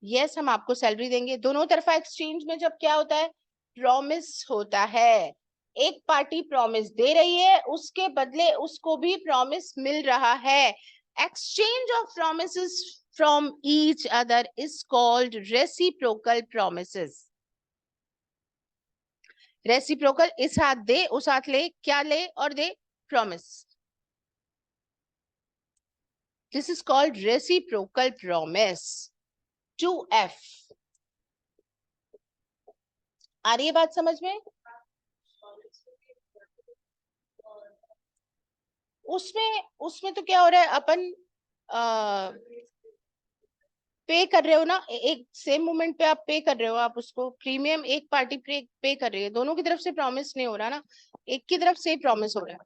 यस, हम आपको सैलरी देंगे। दोनों तरफा एक्सचेंज में जब क्या होता है? प्रॉमिस होता है। एक पार्टी प्रॉमिस दे रही है, उसके बदले उसको भी प्रॉमिस मिल रहा है। Exchange of promises from each other is called reciprocal promises. Reciprocal, इस हाथ दे उस हाथ ले, क्या ले और दे, promise. This is called reciprocal promise. 2F। आ रही है बात समझ में? उसमें उसमें तो क्या हो रहा है, अपन पे कर रहे हो ना, एक सेम मोमेंट पे आप पे कर रहे हो, आप उसको प्रीमियम एक पार्टी पे कर रही है, दोनों की तरफ से प्रॉमिस नहीं हो रहा ना, एक की तरफ से प्रॉमिस हो रहा है।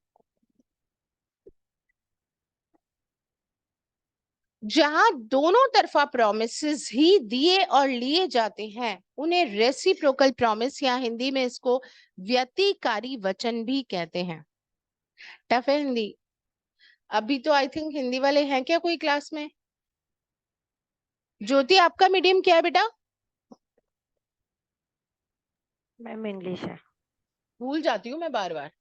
जहां दोनों तरफा प्रोमिसेस ही दिए और लिए जाते हैं उन्हें रेसिप्रोकल प्रॉमिस, या हिंदी में इसको व्यतिकारी वचन भी कहते हैं। टफ है हिंदी। अभी तो आई थिंक हिंदी वाले हैं क्या कोई क्लास में? ज्योति, आपका मीडियम क्या है बेटा? मैम इंग्लिश है। भूल जाती हूँ मैं बार बार।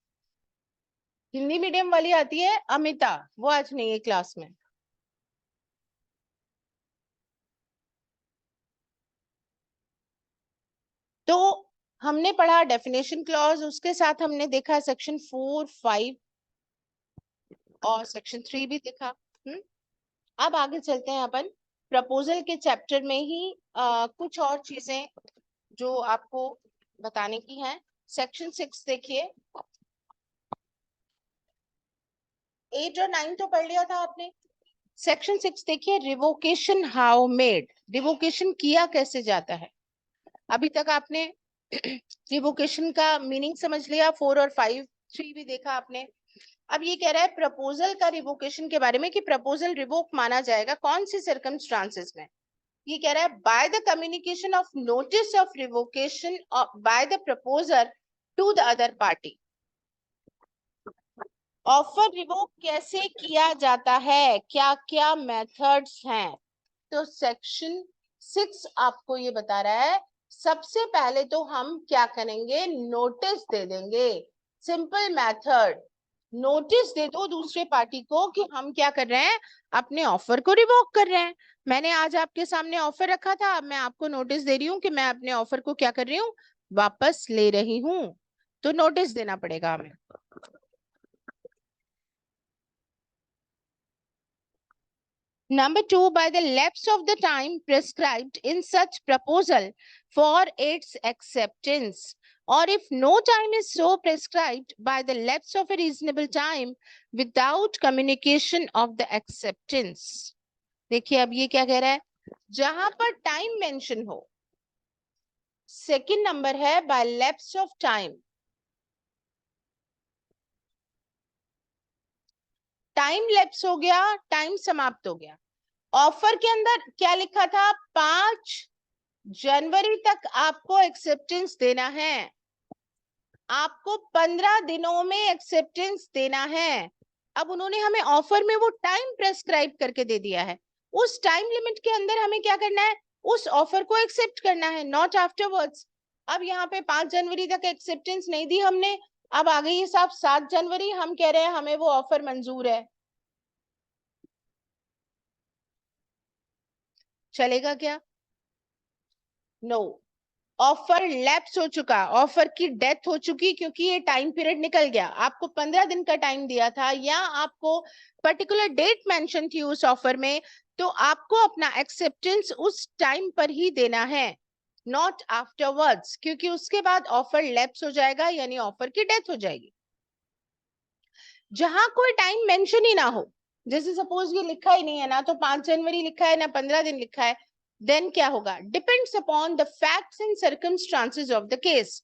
हिंदी मीडियम वाली आती है अमिता, वो आज नहीं है क्लास में। तो हमने पढ़ा डेफिनेशन क्लॉज, उसके साथ हमने देखा सेक्शन 4, 5 और सेक्शन 3 भी देखा। अब आगे चलते हैं अपन प्रपोजल के चैप्टर में ही कुछ और चीजें जो आपको बताने की हैं। सेक्शन 6 देखिए, 8 और 9 तो पढ़ लिया था आपने। सेक्शन 6 देखिए, रिवोकेशन हाउ मेड, रिवोकेशन किया कैसे जाता है। अभी तक आपने रिवोकेशन का मीनिंग समझ लिया, 4 और 5, 3 भी देखा आपने। अब ये कह रहा है प्रपोजल का रिवोकेशन के बारे में कि प्रपोजल रिवोक माना जाएगा कौन सी सर्कमस्टांसेस में। ये कह रहा है by the communication of notice of revocation by the proposer to the other party. Offer revoke कैसे किया जाता है, क्या क्या मेथड्स हैं? तो सेक्शन 6 आपको ये बता रहा है, सबसे पहले तो हम क्या करेंगे, नोटिस दे देंगे। सिंपल मेथड, नोटिस दे दो दूसरे पार्टी को कि हम क्या कर रहे हैं, अपने ऑफर को रिवोक कर रहे हैं। मैंने आज आपके सामने ऑफर रखा था, अब मैं आपको नोटिस दे रही हूँ कि मैं अपने ऑफर को क्या कर रही हूँ, वापस ले रही हूँ। तो नोटिस देना पड़ेगा हमें। Number 2, by the lapse of the time prescribed in such proposal for its acceptance, or if no time is so prescribed, by the lapse of a reasonable time without communication of the acceptance. देखिए अब ये क्या कह रहा है, जहां पर time mention हो, सेकंड नंबर है by lapse of time, time lapse हो गया, टाइम समाप्त हो गया। ऑफर के अंदर क्या लिखा था, 5 जनवरी तक आपको एक्सेप्टेंस देना है, आपको 15 दिनों में एक्सेप्टेंस देना है। अब उन्होंने हमें ऑफर में वो टाइम प्रेस्क्राइब करके दे दिया है, उस टाइम लिमिट के अंदर हमें क्या करना है, उस ऑफर को एक्सेप्ट करना है, नॉट आफ्टरवर्ड्स। अब यहाँ पे 5 जनवरी तक एक्सेप्टेंस नहीं दी हमने, अब आ गई है साहब 7 जनवरी, हम कह रहे हैं हमें वो ऑफर मंजूर है, चलेगा क्या? नो, ऑफर लैप्स हो चुका, ऑफर की डेथ हो चुकी, क्योंकि ये टाइम पीरियड निकल गया। आपको 15 दिन का टाइम दिया था या आपको पर्टिकुलर डेट मेंशन थी उस ऑफर में, तो आपको अपना एक्सेप्टेंस उस टाइम पर ही देना है, नॉट आफ्टरवर्ड्स, क्योंकि उसके बाद ऑफर लैप्स हो जाएगा, यानी ऑफर की डेथ हो जाएगी। जहां कोई टाइम मेंशन ही ना हो, जैसे सपोज ये लिखा ही नहीं है ना, तो 5 जनवरी लिखा है ना 15 दिन लिखा है, देन क्या होगा, depends upon the facts and circumstances of the case.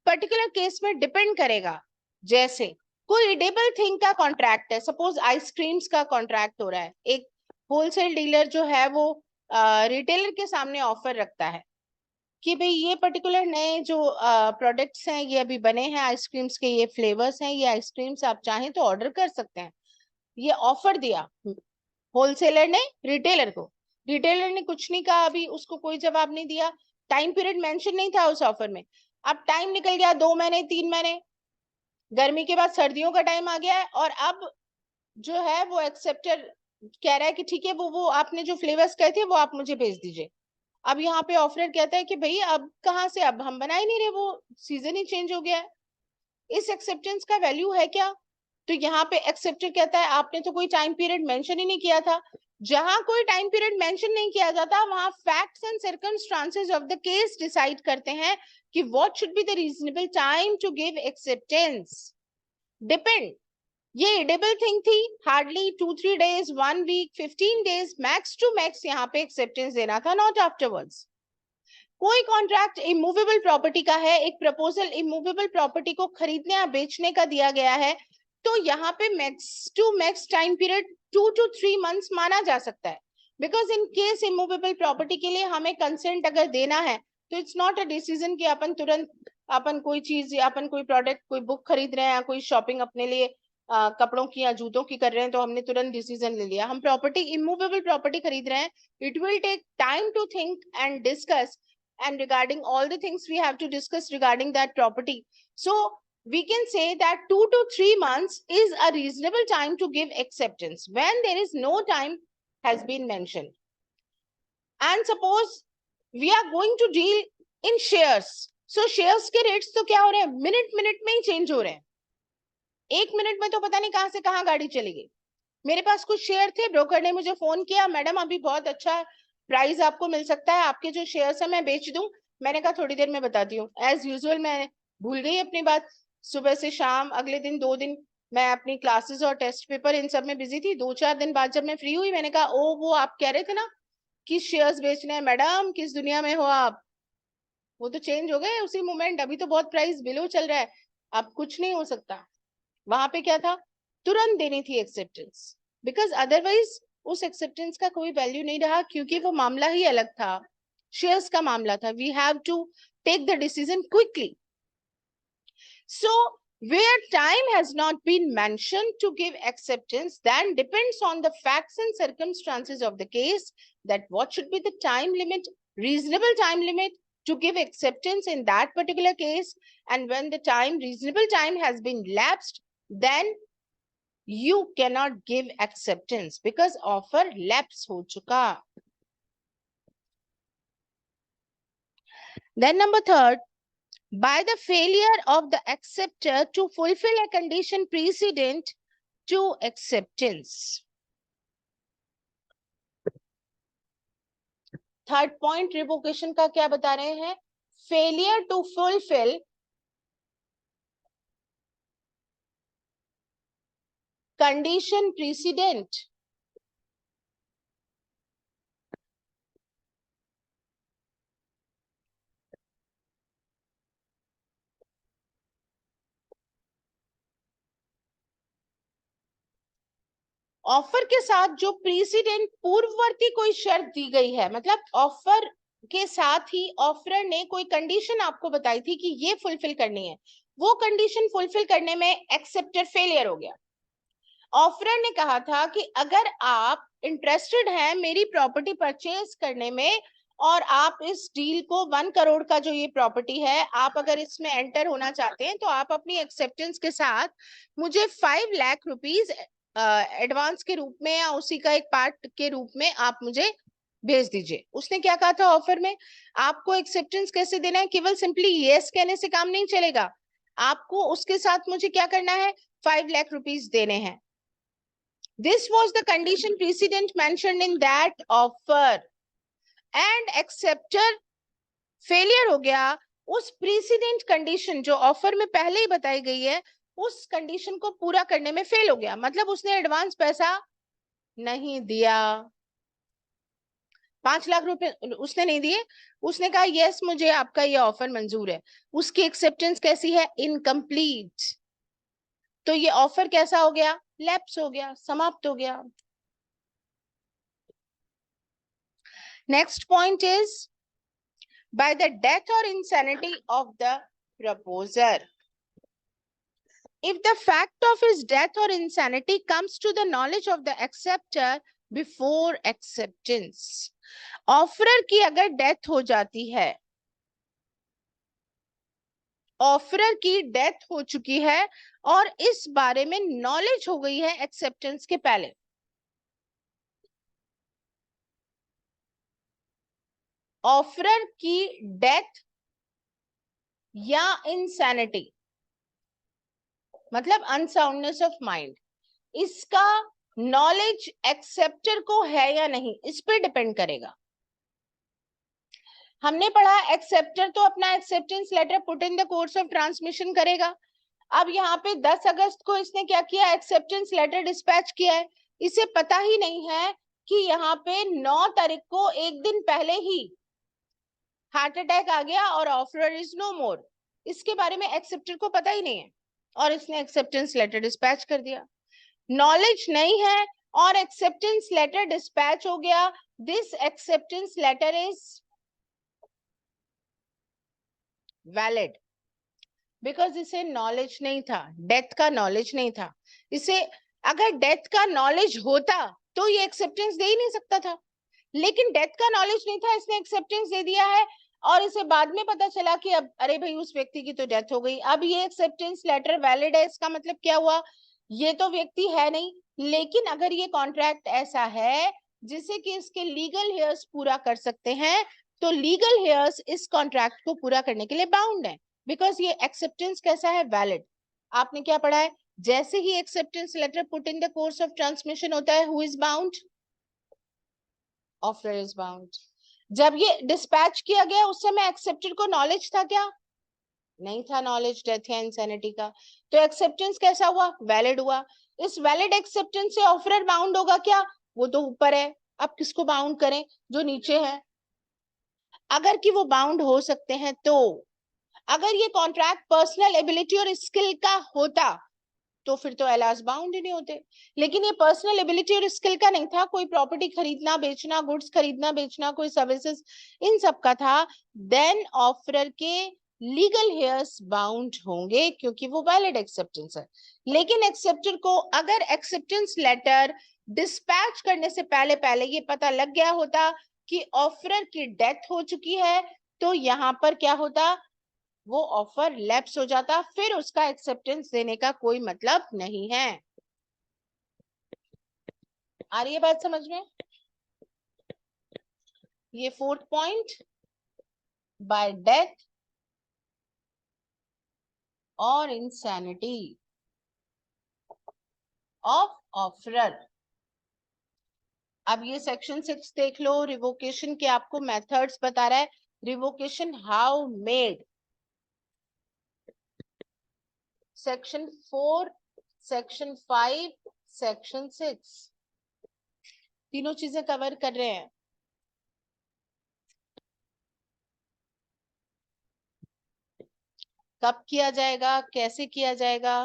Particular case में डिपेंड करेगा, जैसे कोई इडेबल थिंग का कॉन्ट्रैक्ट है, सपोज आइसक्रीम्स का कॉन्ट्रैक्ट हो रहा है, एक होलसेल डीलर जो है वो रिटेलर के सामने ऑफर रखता है कि भाई ये पर्टिकुलर नए जो प्रोडक्ट्स हैं ये अभी बने हैं आइसक्रीम्स के, ये फ्लेवर्स हैं, ये आइसक्रीम्स आप चाहें तो ऑर्डर कर सकते हैं। ये ऑफर दिया होलसेलर ने रिटेलर को, रिटेलर ने कुछ नहीं कहा, अभी उसको कोई जवाब नहीं दिया, टाइम पीरियड मेंशन नहीं था उस ऑफर में। अब टाइम निकल गया, 2 महीने 3 महीने, गर्मी के बाद सर्दियों का टाइम आ गया है, और अब जो है वो एक्सेप्टर कह रहा है कि ठीक है वो आपने जो फ्लेवर्स कहे थे वो आप मुझे भेज दीजिए। अब यहाँ पे ऑफरर कहता है कि भाई अब कहाँ से, अब हम बना ही नहीं रहे, वो सीजन ही चेंज हो गया है, इस एक्सेप्टेंस का वैल्यू है क्या? तो यहाँ पे एक्सेप्टर कहता है आपने तो कोई टाइम पीरियड मेंशन ही नहीं किया था। जहां कोई टाइम पीरियड मेंशन नहीं किया जाता वहां facts and circumstances of the case decide करते हैं कि what should be the reasonable time to give acceptance. Depend, ये एडेबल थिंग थी, hardly 2-3 days, 1 week, 15 days max to max यहाँ पे एक्सेप्टेंस देना था, नॉट आफ्टरवर्ड्स। कोई कॉन्ट्रैक्ट इमूवेबल प्रॉपर्टी का है, एक प्रपोजल इमूवेबल प्रॉपर्टी को खरीदने या बेचने का दिया गया है, तो यहाँ पे max to max time period 2 to 3 months माना जा सकता है, because in case immovable property के लिए हमें कंसेंट अगर देना है तो इट्स नॉट अ डिसीजन कि अपन तुरंत अपन कोई चीज, अपन कोई प्रोडक्ट, कोई बुक खरीद रहे हैं या कोई शॉपिंग अपने लिए कपड़ों की या जूतों की कर रहे हैं तो हमने तुरंत डिसीजन ले लिया। हम प्रॉपर्टी, इमूवेबल प्रॉपर्टी खरीद रहे हैं, it will take time to think and discuss and regarding all the things we have to discuss regarding that property. So we can say that 2 to 3 months is a reasonable time to give acceptance when there is no time has been mentioned. And suppose we are going to deal in shares. So shares के rates तो क्या हो रहे हैं, minute में ही change हो रहे हैं, 1 मिनट में तो पता नहीं कहां से कहां गाड़ी चली गई। मेरे पास कुछ शेयर थे, ब्रोकर ने मुझे फोन किया, मैडम अभी बहुत अच्छा प्राइस आपको मिल सकता है, आपके जो शेयर्स है मैं बेच दूं। मैंने कहा थोड़ी देर में बताती हूँ। एज यूजुअल मैं भूल गई अपनी बात, सुबह से शाम, अगले दिन 2 दिन मैं अपनी क्लासेस और टेस्ट पेपर इन सब में बिजी थी। 2-4 दिन बाद जब मैं फ्री हुई मैंने कहा ओ वो आप कह रहे थे ना कि शेयर्स बेचने हैं, मैडम किस दुनिया में हो आप, वो तो चेंज हो गए उसी मोमेंट, अभी तो बहुत प्राइस बिलो चल रहा है, अब कुछ नहीं हो सकता। वहां पे क्या था, तुरंत देनी थी एक्सेप्टेंस, बिकॉज अदरवाइज उस एक्सेप्टेंस का कोई वैल्यू नहीं रहा, क्योंकि वो मामला ही अलग था, शेयर्स का मामला था। We have to take the decision quickly. So where time has not been mentioned to give acceptance, then depends on the facts and circumstances of the case that what should be the time limit, reasonable time limit to give acceptance in that particular case. And when the time, reasonable time has been lapsed, then you cannot give acceptance because offer lapse ho chuka. Then number 3, by the failure of the acceptor to fulfill a condition precedent to acceptance. Third point revocation का क्या बता रहे हैं, failure to fulfil condition precedent. Offer के साथ जो precedent पूर्ववर्ती कोई शर्त दी गई है, मतलब ऑफर के साथ ही ऑफर ने कोई कंडीशन आपको बताई थी कि ये फुलफिल करनी है, वो कंडीशन फुलफिल करने में एक्सेप्टर फेलियर हो गया। ऑफरर ने कहा था कि अगर आप इंटरेस्टेड हैं मेरी प्रॉपर्टी परचेज करने में और आप इस डील को 1 करोड़ का जो ये प्रॉपर्टी है, आप अगर इसमें एंटर होना चाहते हैं तो आप अपनी एक्सेप्टेंस के साथ मुझे 5 लाख रुपीस एडवांस के रूप में या उसी का एक पार्ट के रूप में आप मुझे भेज दीजिए। उसने क्या कहा था ऑफर में, आपको एक्सेप्टेंस कैसे देना है, केवल सिंपली यस कहने से काम नहीं चलेगा, आपको उसके साथ मुझे क्या करना है, 5 लाख रुपीस देने हैं। This was the condition precedent mentioned in that offer, and acceptor failure हो गया उस precedent condition जो ऑफर में पहले ही बताई गई है उस कंडीशन को पूरा करने में फेल हो गया, मतलब उसने एडवांस पैसा नहीं दिया, 5 लाख रुपए उसने नहीं दिए, उसने कहा यस मुझे आपका ये ऑफर मंजूर है, उसकी एक्सेप्टेंस कैसी है, इनकम्प्लीट। तो ये ऑफर कैसा हो गया, लैप्स हो गया, समाप्त हो गया। Next point is by the death or insanity of the proposer. If the fact of his death or insanity comes to the knowledge of the acceptor before acceptance, offeror की अगर डेथ हो जाती है, ऑफरर की death हो चुकी है और इस बारे में नॉलेज हो गई है एक्सेप्टेंस के पहले, ऑफरर की डेथ या इंसैनिटी, मतलब अनसाउंडनेस ऑफ माइंड, इसका नॉलेज एक्सेप्टर को है या नहीं, इस पे डिपेंड करेगा। हमने पढ़ा एक्सेप्टर तो अपना acceptance letter put in the course of transmission करेगा। अब यहाँ पे 10 अगस्त को इसने क्या किया, एक्सेप्टेंस लेटर डिस्पैच किया है। इसे पता ही नहीं है कि यहाँ पे 9 तारीख को एक दिन पहले ही हार्ट अटैक आ गया और ऑफरर इज नो मोर। इसके बारे में एक्सेप्टर को पता ही नहीं है और इसने एक्सेप्टेंस लेटर डिस्पैच कर दिया। नॉलेज नहीं है और एक्सेप्टेंस लेटर डिस्पैच हो गया। This acceptance letter is valid because इसे नॉलेज नहीं था, डेथ का नॉलेज नहीं था। इसे अगर डेथ का नॉलेज होता तो ये एक्सेप्टेंस दे ही नहीं सकता था, लेकिन डेथ का नॉलेज नहीं था, इसने एक्सेप्टेंस दे दिया है और इसे बाद में पता चला कि अब अरे भाई उस व्यक्ति की तो डेथ हो गई, अब ये एक्सेप्टेंस लेटर वैलिड है। इसका मतलब क्या हुआ, ये तो व्यक्ति है नहीं, लेकिन अगर ये कॉन्ट्रैक्ट ऐसा है जिसे कि इसके लीगल हेयर्स पूरा कर सकते हैं, तो लीगल हेयर्स इस कॉन्ट्रैक्ट को पूरा करने के लिए बाउंड है, बिकॉज ये एक्सेप्टेंस कैसा है, वैलिड। आपने क्या पढ़ा है, जैसे ही acceptance letter put in the course of transmission होता है, who is bound, offerer is bound. जब ये डिस्पैच किया गया उस समय एक्सेप्टर को नॉलेज था क्या, नहीं था नॉलेज डेथ या इंसैनिटी का, तो एक्सेप्टेंस कैसा हुआ, वैलिड हुआ। इस वैलिड एक्सेप्टेंस से ऑफरर बाउंड होगा क्या, वो तो ऊपर है, अब किसको बाउंड करें, जो नीचे है। अगर कि वो बाउंड हो सकते हैं तो अगर ये कॉन्ट्रैक्ट पर्सनल एबिलिटी और स्किल का होता तो फिर तो एलास बाउंड ही नहीं होते, लेकिन ये पर्सनल एबिलिटी और स्किल का नहीं था, कोई प्रॉपर्टी खरीदना बेचना, गुड्स खरीदना बेचना, कोई सर्विसेज, इन सब का था, देन ऑफरर के लीगल हेयर्स बाउंड होंगे क्योंकि वो वैलिड एक्सेप्टेंस है। लेकिन एक्सेप्टर को अगर एक्सेप्टेंस लेटर डिस्पैच करने से पहले पहले ये पता लग गया होता कि ऑफरर की डेथ हो चुकी है, तो यहाँ पर क्या होता, वो ऑफर लैप्स हो जाता, फिर उसका एक्सेप्टेंस देने का कोई मतलब नहीं है। आ रही है बात समझ में? ये 4th पॉइंट, बाय डेथ और इंसैनिटी ऑफ ऑफरर। अब ये सेक्शन 6 देख लो, रिवोकेशन के आपको मेथड्स बता रहा है, revocation how made, section 4, section 5, section 6, तीनों चीजें कवर कर रहे हैं। कब किया जाएगा, कैसे किया जाएगा,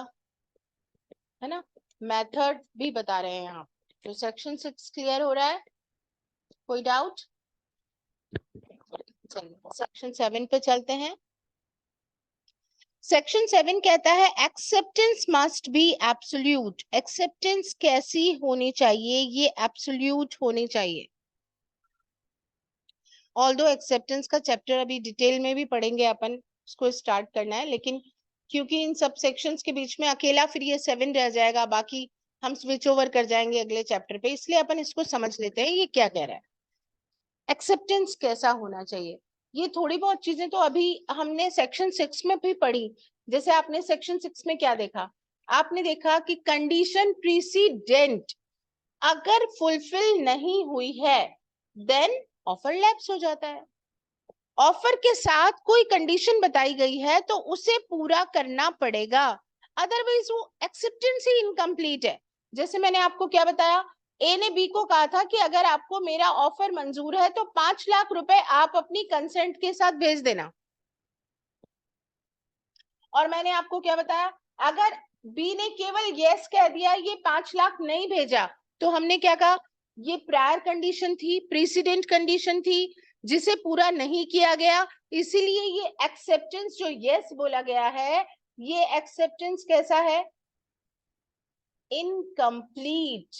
है ना, मेथड भी बता रहे हैं यहाँ। तो सेक्शन 6 क्लियर हो रहा है, कोई डाउट? चलिए सेक्शन 7 पे चलते हैं। सेक्शन 7 कहता है acceptance must be absolute. Acceptance कैसी होनी चाहिए, ये एब्सोल्यूट होनी चाहिए। ऑल्दो एक्सेप्टेंस का चैप्टर अभी डिटेल में भी पढ़ेंगे अपन, उसको स्टार्ट करना है, लेकिन क्योंकि इन सब सेक्शंस के बीच में अकेला फिर ये 7 रह जाएगा, बाकी हम स्विच ओवर कर जाएंगे अगले चैप्टर पे, इसलिए अपन इसको समझ लेते हैं ये क्या कह रहा है। एक्सेप्टेंस कैसा होना चाहिए, ये थोड़ी बहुत चीजें तो अभी हमने सेक्शन 6 में भी पढ़ी। जैसे आपने सेक्शन 6 में क्या देखा, आपने देखा कि कंडीशन प्रीसीडेंट अगर फुलफिल नहीं हुई है देन ऑफर लैप्स हो जाता है। ऑफर के साथ कोई कंडीशन बताई गई है तो उसे पूरा करना पड़ेगा, अदरवाइज वो एक्सेप्टेंस ही इनकम्प्लीट है। जैसे मैंने आपको क्या बताया, ए ने बी को कहा था कि अगर आपको मेरा ऑफर मंजूर है तो 5 लाख रुपए आप अपनी कंसेंट के साथ भेज देना, और मैंने आपको क्या बताया, अगर बी ने केवल यस कह दिया, ये 5 लाख नहीं भेजा, तो हमने क्या कहा, ये प्रायर कंडीशन थी, प्रीसिडेंट कंडीशन थी जिसे पूरा नहीं किया गया, इसीलिए ये एक्सेप्टेंस जो यस बोला गया है, ये एक्सेप्टेंस कैसा है, इनकम्प्लीट।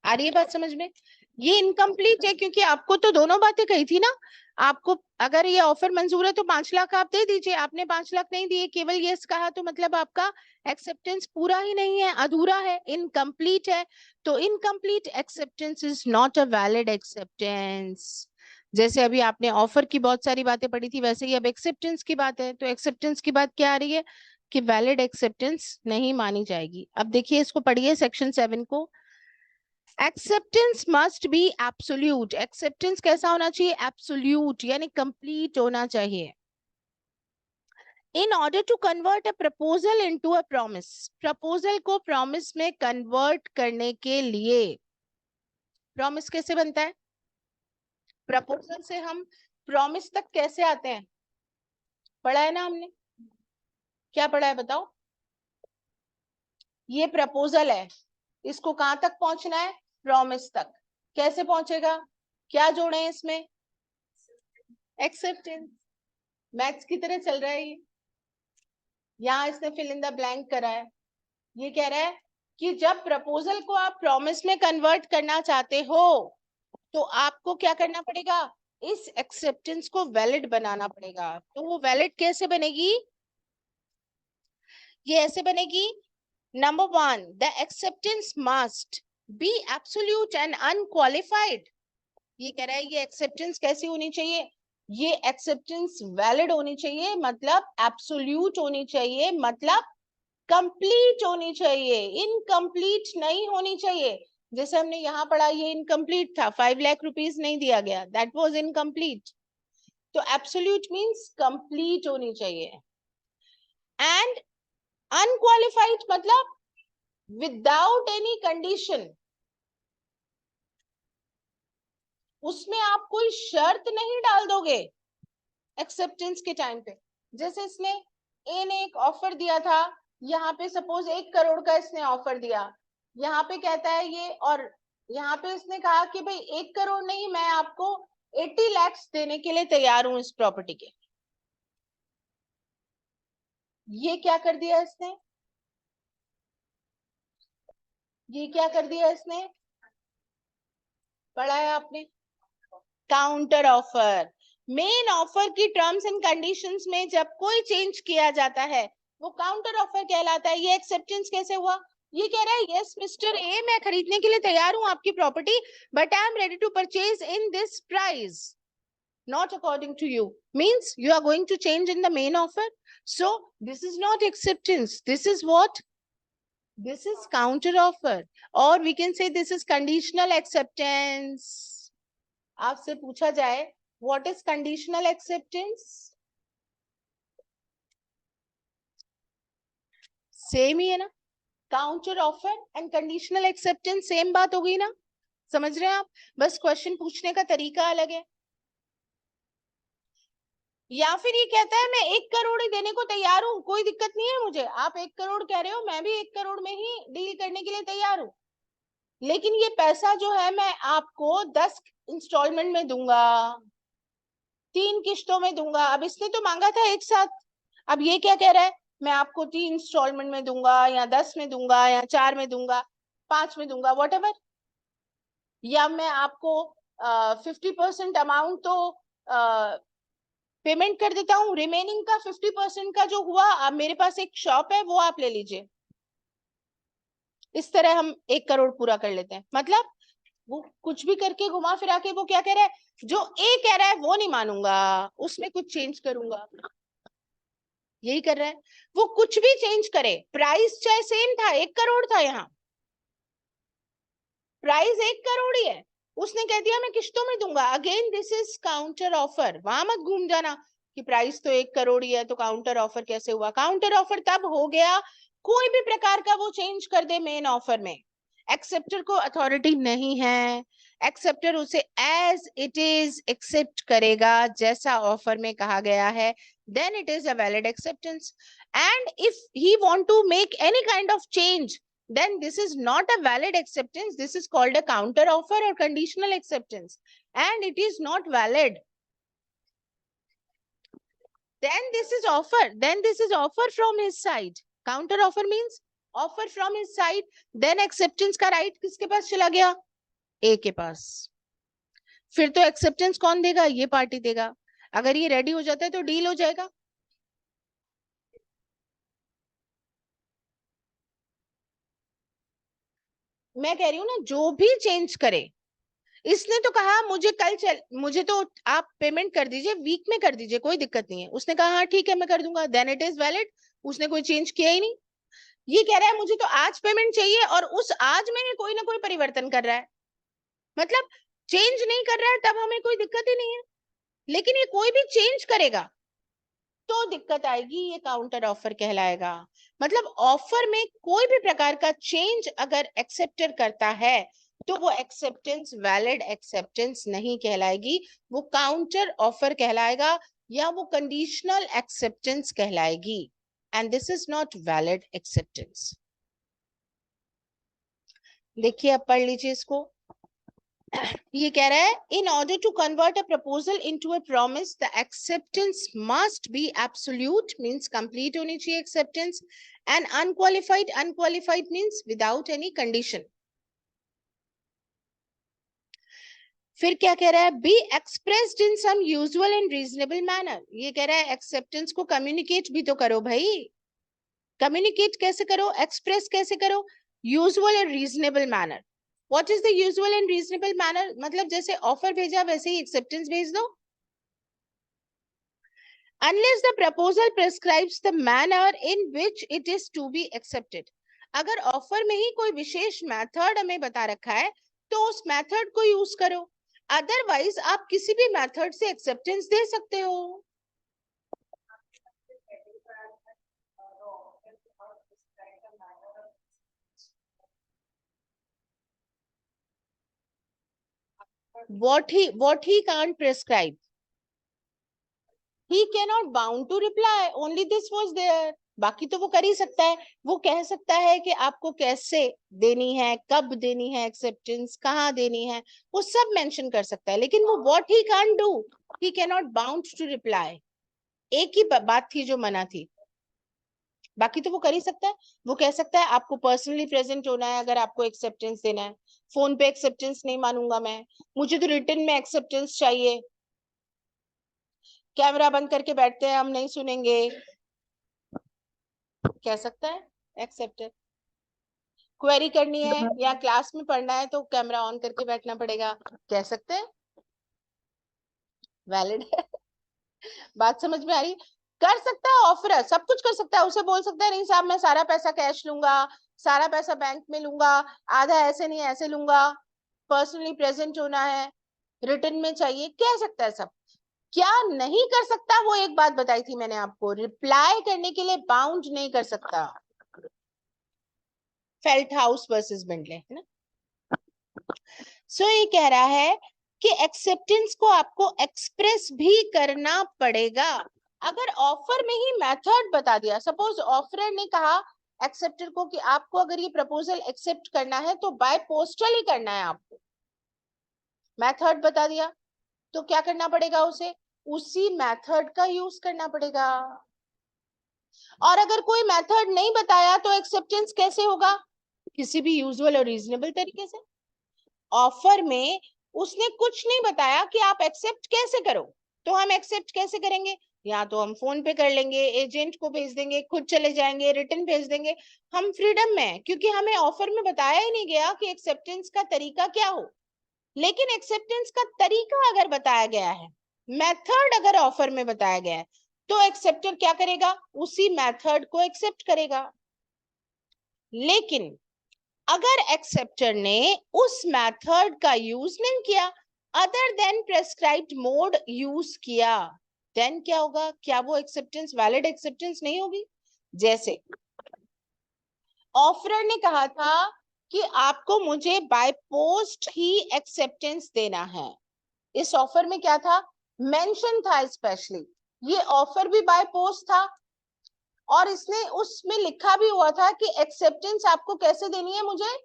आ रही है बात समझ में? ये इनकम्प्लीट है क्योंकि आपको तो दोनों बातें कही थी ना। आपको अगर ये ऑफर मंजूर है तो 5 लाख आप दे दीजिए, आपने 5 लाख नहीं दिए, केवल यस कहा, तो मतलब आपका एक्सेप्टेंस पूरा ही नहीं है, अधूरा है, इनकम्प्लीट है। तो incomplete acceptance is not a valid acceptance. जैसे अभी आपने ऑफर की बहुत सारी बातें पढ़ी थी, वैसे ही अब एक्सेप्टेंस की बात है। तो एक्सेप्टेंस की बात क्या आ रही है कि वैलिड एक्सेप्टेंस नहीं मानी जाएगी। अब देखिए इसको पढ़िए सेक्शन 7 को। Acceptance must be absolute. Acceptance कैसा होना चाहिए? एब्सोल्यूट, यानी कंप्लीट होना चाहिए। In order to convert a proposal into a promise, proposal को प्रॉमिस में कन्वर्ट करने के लिए, प्रॉमिस कैसे बनता है? प्रपोजल से हम प्रॉमिस तक कैसे आते हैं? पढ़ा है ना हमने, क्या पढ़ा है बताओ? ये प्रपोजल है, इसको कहां तक पहुंचना है? प्रॉमिस तक। कैसे पहुंचेगा? क्या जोड़े हैं इसमें? एक्सेप्टेंस। मैथ्स की तरह चल रहा है ये। यहाँ इसने फिल इन द ब्लैंक करा है। ये कह रहा है कि जब प्रपोजल को आप प्रॉमिस में कन्वर्ट करना चाहते हो तो आपको क्या करना पड़ेगा? इस एक्सेप्टेंस को वैलिड बनाना पड़ेगा। तो वो वैलिड कैसे बनेगी? ये ऐसे बनेगी, number 1, the acceptance must be absolute and unqualified. ये कह रहा है ये एक्सेप्टेंस कैसी होनी चाहिए? ये एक्सेप्टेंस वैलिड होनी चाहिए, मतलब एब्सोल्यूट होनी चाहिए, मतलब कंप्लीट होनी चाहिए, इनकम्प्लीट नहीं होनी चाहिए। जैसे हमने यहाँ पढ़ा, ये इनकम्प्लीट था, 5 लाख रुपीस नहीं दिया गया, दैट वाज इनकम्प्लीट। तो एब्सोल्यूट मींस कंप्लीट होनी चाहिए। एंड अनक्वालिफाइड मतलब विदाउट एनी कंडीशन, उसमें आप कोई शर्त नहीं डाल दोगे एक्सेप्टेंस के टाइम पे। जैसे इसने ए ने एक ऑफर दिया था, यहाँ पे सपोज 1 करोड़ का इसने ऑफर दिया, यहाँ पे कहता है ये, और यहाँ पे इसने कहा कि भाई 1 करोड़ नहीं, मैं आपको 80 लाख देने के लिए तैयार हूं इस प्रॉपर्टी के। ये क्या कर दिया इसने? ये क्या कर दिया इसने? पढ़ा है आपने? Counter offer. मेन ऑफर की टर्म्स एंड कंडीशंस में जब कोई चेंज किया जाता है वो काउंटर ऑफर कहलाता है। ये एक्सेप्टेंस कैसे हुआ? ये कह रहा है यस मिस्टर ए, मैं खरीदने के लिए तैयार हूं आपकी property, but I am ready to purchase in this price, not according to you, means you are going to change in the main offer. So this is not acceptance, this is what? This is counter offer, or we can say this is conditional acceptance. आपसे पूछा जाए what is conditional acceptance? Same ही है ना, counter offer and conditional acceptance same बात हो गई ना, समझ रहे हैं आप? बस क्वेश्चन पूछने का तरीका अलग है। या फिर ये कहता है मैं 1 करोड़ ही देने को तैयार हूं, कोई दिक्कत नहीं है मुझे, आप 1 करोड़ कह रहे हो, मैं भी 1 करोड़ में ही डील करने के लिए तैयार हूं, लेकिन ये पैसा जो है मैं आपको 10 इंस्टॉलमेंट में दूंगा, 3 किश्तों में दूंगा। अब इसने तो मांगा था एक साथ, अब ये क्या कह रहा है? मैं आपको 3 इंस्टॉलमेंट में दूंगा, या 10 में दूंगा, या 4 में दूंगा, 5 में दूंगा, व्हाटएवर। या मैं आपको 50% अमाउंट तो पेमेंट कर देता हूँ, रिमेनिंग का 50% का जो हुआ, मेरे पास एक शॉप है वो आप ले लीजिए। इस तरह हम 1 करोड़ पूरा कर लेते हैं। मतलब वो कुछ भी करके घुमा फिरा के वो क्या कह रहा है, जो ए कह रहा है वो नहीं मानूंगा, उसमें कुछ चेंज करूंगा, यही कर रहा है। वो कुछ भी चेंज करे, प्राइस चाहे सेम था, 1 करोड़ था, यहाँ प्राइस 1 करोड़ ही है, उसने कह दिया मैं किश्तों में दूंगा, again this is counter offer. वहां मत घूम जाना कि प्राइस तो 1 करोड़ ही है तो काउंटर ऑफर कैसे हुआ। काउंटर ऑफर तब हो गया कोई भी प्रकार का वो चेंज कर दे मेन ऑफर में, एक्सेप्टर को अथॉरिटी नहीं है, एक्सेप्टर उसे एज इट इज एक्सेप्ट करेगा जैसा ऑफर में कहा गया है, then it is a valid acceptance. And if he want to make any kind of change, then this is not a valid acceptance, this is called a counter offer or conditional acceptance, and it is not valid. Then this is offer, then this is offer from his side. Counter offer means offer from his side, then acceptance का right किसके पास चला गया? ए के पास। फिर तो acceptance कौन देगा? ये पार्टी देगा। अगर ये रेडी हो जाता है तो डील हो जाएगा। मैं कह रही हूँ ना, जो भी चेंज करे, इसने तो कहा मुझे तो आप पेमेंट कर दीजिए, वीक में कर दीजिए, कोई दिक्कत नहीं है। उसने कहा हाँ ठीक है मैं कर दूंगा, देन इट इज वैलिड। उसने कोई चेंज किया ही नहीं। ये कह रहा है मुझे तो आज पेमेंट चाहिए, और उस आज में ही कोई ना कोई परिवर्तन कर रहा है, मतलब चेंज नहीं कर रहा है, तब हमें कोई दिक्कत ही नहीं है। लेकिन ये कोई भी चेंज करेगा तो दिक्कत आएगी, ये काउंटर ऑफर कहलाएगा। मतलब ऑफर में कोई भी प्रकार का चेंज अगर एक्सेप्टर करता है तो वो एक्सेप्टेंस वैलिड एक्सेप्टेंस नहीं कहलाएगी, वो काउंटर ऑफर कहलाएगा, या वो कंडीशनल एक्सेप्टेंस कहलाएगी। And this is not valid acceptance. देखिए अब पढ़ लीजिए इसको। ये कह रहा है in order to convert a proposal into a promise the acceptance must be absolute, means complete होनी चाहिए acceptance, and unqualified means without any condition. फिर क्या कह रहा है? Be expressed in some usual and reasonable manner. ये कह रहा है एक्सेप्टेंस को कम्युनिकेट भी तो करो भाई। कम्युनिकेट कैसे करो, एक्सप्रेस कैसे करो? Usual and reasonable manner. What is the usual and reasonable manner? मतलब जैसे ऑफर भेजा वैसे ही एक्सेप्टेंस भेज दो। Unless the proposal prescribes the manner in which it is to be accepted. अगर ऑफर में ही कोई विशेष मेथड हमें बता रखा है तो उस मेथड को यूज करो, अदरवाइज आप किसी भी मेथड से एक्सेप्टेंस दे सकते हो। What he can't prescribe, he cannot bound to reply, only this was there। बाकी तो वो कर ही सकता है। वो कह सकता है कि आपको कैसे देनी है, कब देनी है एक्सेप्टेंस, कहाँ देनी है, वो सब मेंशन कर सकता है। लेकिन वो what he can't do, he cannot bound to reply। एक ही बात थी जो मना थी, बाकी तो वो कर ही सकता है। वो कह सकता है आपको पर्सनली प्रेजेंट होना है अगर आपको एक्सेप्टेंस देना है, फोन पे एक्सेप्टेंस नहीं मानूंगा मैं, मुझे तो रिटन में एक्सेप्टेंस चाहिए, कैमरा बंद करके बैठते हैं हम नहीं सुनेंगे, कह सकता है एक्सेप्टर। क्वेरी करनी है या क्लास में पढ़ना है तो कैमरा ऑन करके बैठना पड़ेगा, कह सकते हैं, वैलिड है। बात समझ में आ रही? कर सकता है ऑफर, सब कुछ कर सकता है। उसे बोल सकता है नहीं साहब मैं सारा पैसा कैश लूंगा, सारा पैसा बैंक में लूंगा, आधा ऐसे नहीं ऐसे लूंगा, पर्सनली प्रेजेंट होना है, रिटन में चाहिए, कह सकता है सब। क्या नहीं कर सकता, वो एक बात बताई थी मैंने आपको, रिप्लाई करने के लिए बाउंड नहीं कर सकता। फेल्ट हाउस वर्सेस बेंटले, है ना। सो ये कह रहा है कि एक्सेप्टेंस को आपको एक्सप्रेस भी करना पड़ेगा। अगर ऑफर में ही मेथड बता दिया, सपोज ऑफरर ने कहा एक्सेप्टर को कि आपको अगर ये प्रपोजल एक्सेप्ट करना है तो बाय पोस्टल ही करना है आपको, मेथड बता दिया, तो क्या करना पड़ेगा? उसे उसी मेथड का यूज करना पड़ेगा। और अगर कोई मेथड नहीं बताया तो एक्सेप्टेंस कैसे होगा? किसी भी यूजुअल और रीजनेबल तरीके से। ऑफर में उसने कुछ नहीं बताया कि आप एक्सेप्ट कैसे करो, तो हम एक्सेप्ट कैसे करेंगे? या तो हम फोन पे कर लेंगे, एजेंट को भेज देंगे, खुद चले जाएंगे, रिटर्न भेज देंगे, हम फ्रीडम में, क्योंकि हमें ऑफर में बताया ही नहीं गया कि एक्सेप्टेंस का तरीका क्या हो। लेकिन एक्सेप्टेंस का तरीका अगर बताया गया है, मेथड अगर ऑफर में बताया गया है, तो एक्सेप्टर क्या करेगा? उसी मेथड को एक्सेप्ट करेगा। लेकिन अगर एक्सेप्टर ने उस मेथड का यूज नहीं किया, other than prescribed mode use किया, देन क्या होगा? क्या वो एक्सेप्टेंस वैलिड एक्सेप्टेंस नहीं होगी? जैसे ऑफरर ने कहा था कि आपको मुझे बाय पोस्ट ही एक्सेप्टेंस देना है। इस ऑफर में क्या था? मेंशन था स्पेशली, ये ऑफर भी बाय पोस्ट था, और इसने उसमें लिखा भी हुआ था कि एक्सेप्टेंस आपको कैसे देनी है? मुझे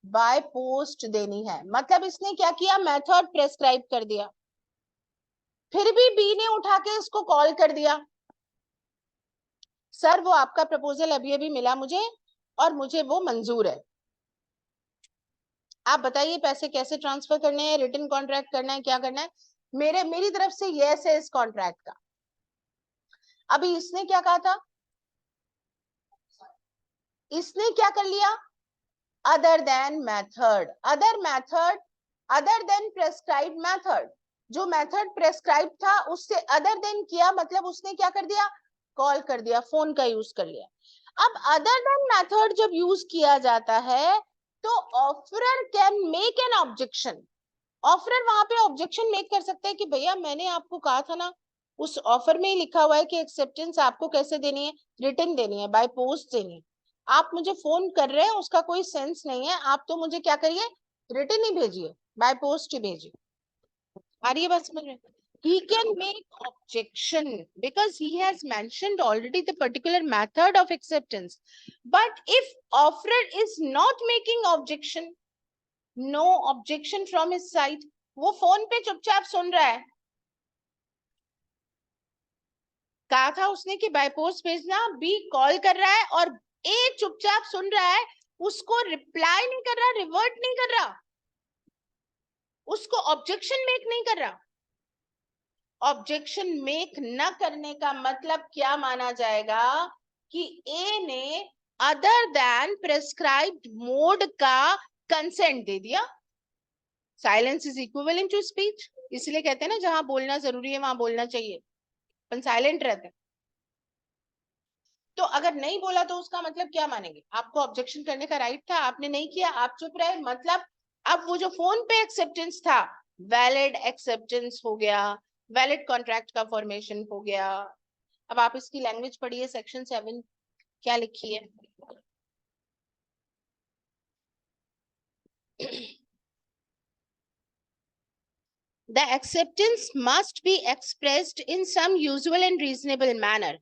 बाय पोस्ट देनी है। मतलब इसने क्या किया? मेथड प्रेस्क्राइब कर दिया। फिर भी बी ने उठा के इसको कॉल कर दिया, सर वो आपका प्रपोजल अभी अभी मिला मुझे और मुझे वो मंजूर है। आप बताइए पैसे कैसे ट्रांसफर करने हैं, रिटन कॉन्ट्रैक्ट करना है, क्या करना है? मेरी तरफ से यस है इस कॉन्ट्रैक्ट का। अभी इसने क्या कहा था, इसने क्या कर लिया, other than method, other than prescribed method, जो मेथड प्रेस्क्राइब था उससे अदर देन किया, मतलब उसने क्या कर दिया, कॉल कर दिया, फोन का यूज कर लिया। अब अदर देन मेथड जब यूज किया जाता है तो offeror can make an objection, offeror वहां पे ऑब्जेक्शन मेक कर सकता है कि भैया मैंने आपको कहा था ना, उस ऑफर में ही लिखा हुआ है कि एक्सेप्टेंस आपको कैसे देनी है, रिटन देनी है, बाय पोस्ट देनी है। आप मुझे फोन कर रहे हैं उसका कोई सेंस नहीं है, आप तो मुझे क्या करिए, रिटन ही भेजिए, बाय पोस्ट ही भेजिए। आ रही है बात समझ में? He can make objection because he has mentioned already the particular method of acceptance. But if offerer is not making objection, no objection from his side, वो फोन पे चुपचाप सुन रहा है, कहा था उसने कि बाय पोस्ट भेजना, बी कॉल कर रहा है और ए चुपचाप सुन रहा है, उसको रिप्लाई नहीं कर रहा, रिवर्ट नहीं कर रहा, उसको ऑब्जेक्शन मेक नहीं कर रहा। ऑब्जेक्शन मेक न करने का मतलब क्या माना जाएगा कि ए ने अदर देन प्रेस्क्राइब्ड मोड का कंसेंट दे दिया। Silence is equivalent to speech, इसलिए कहते हैं ना जहां बोलना जरूरी है वहां बोलना चाहिए, अपन साइलेंट रहते हैं। तो अगर नहीं बोला तो उसका मतलब क्या मानेंगे, आपको ऑब्जेक्शन करने का राइट था, आपने नहीं किया, आप चुप रहे, मतलब अब वो जो फोन पे एक्सेप्टेंस था वैलिड एक्सेप्टेंस हो गया, वैलिड कॉन्ट्रैक्ट का फॉर्मेशन हो गया। अब आप इसकी लैंग्वेज पढ़िए, सेक्शन 7 क्या लिखी है। The acceptance must be expressed in some usual and reasonable manner.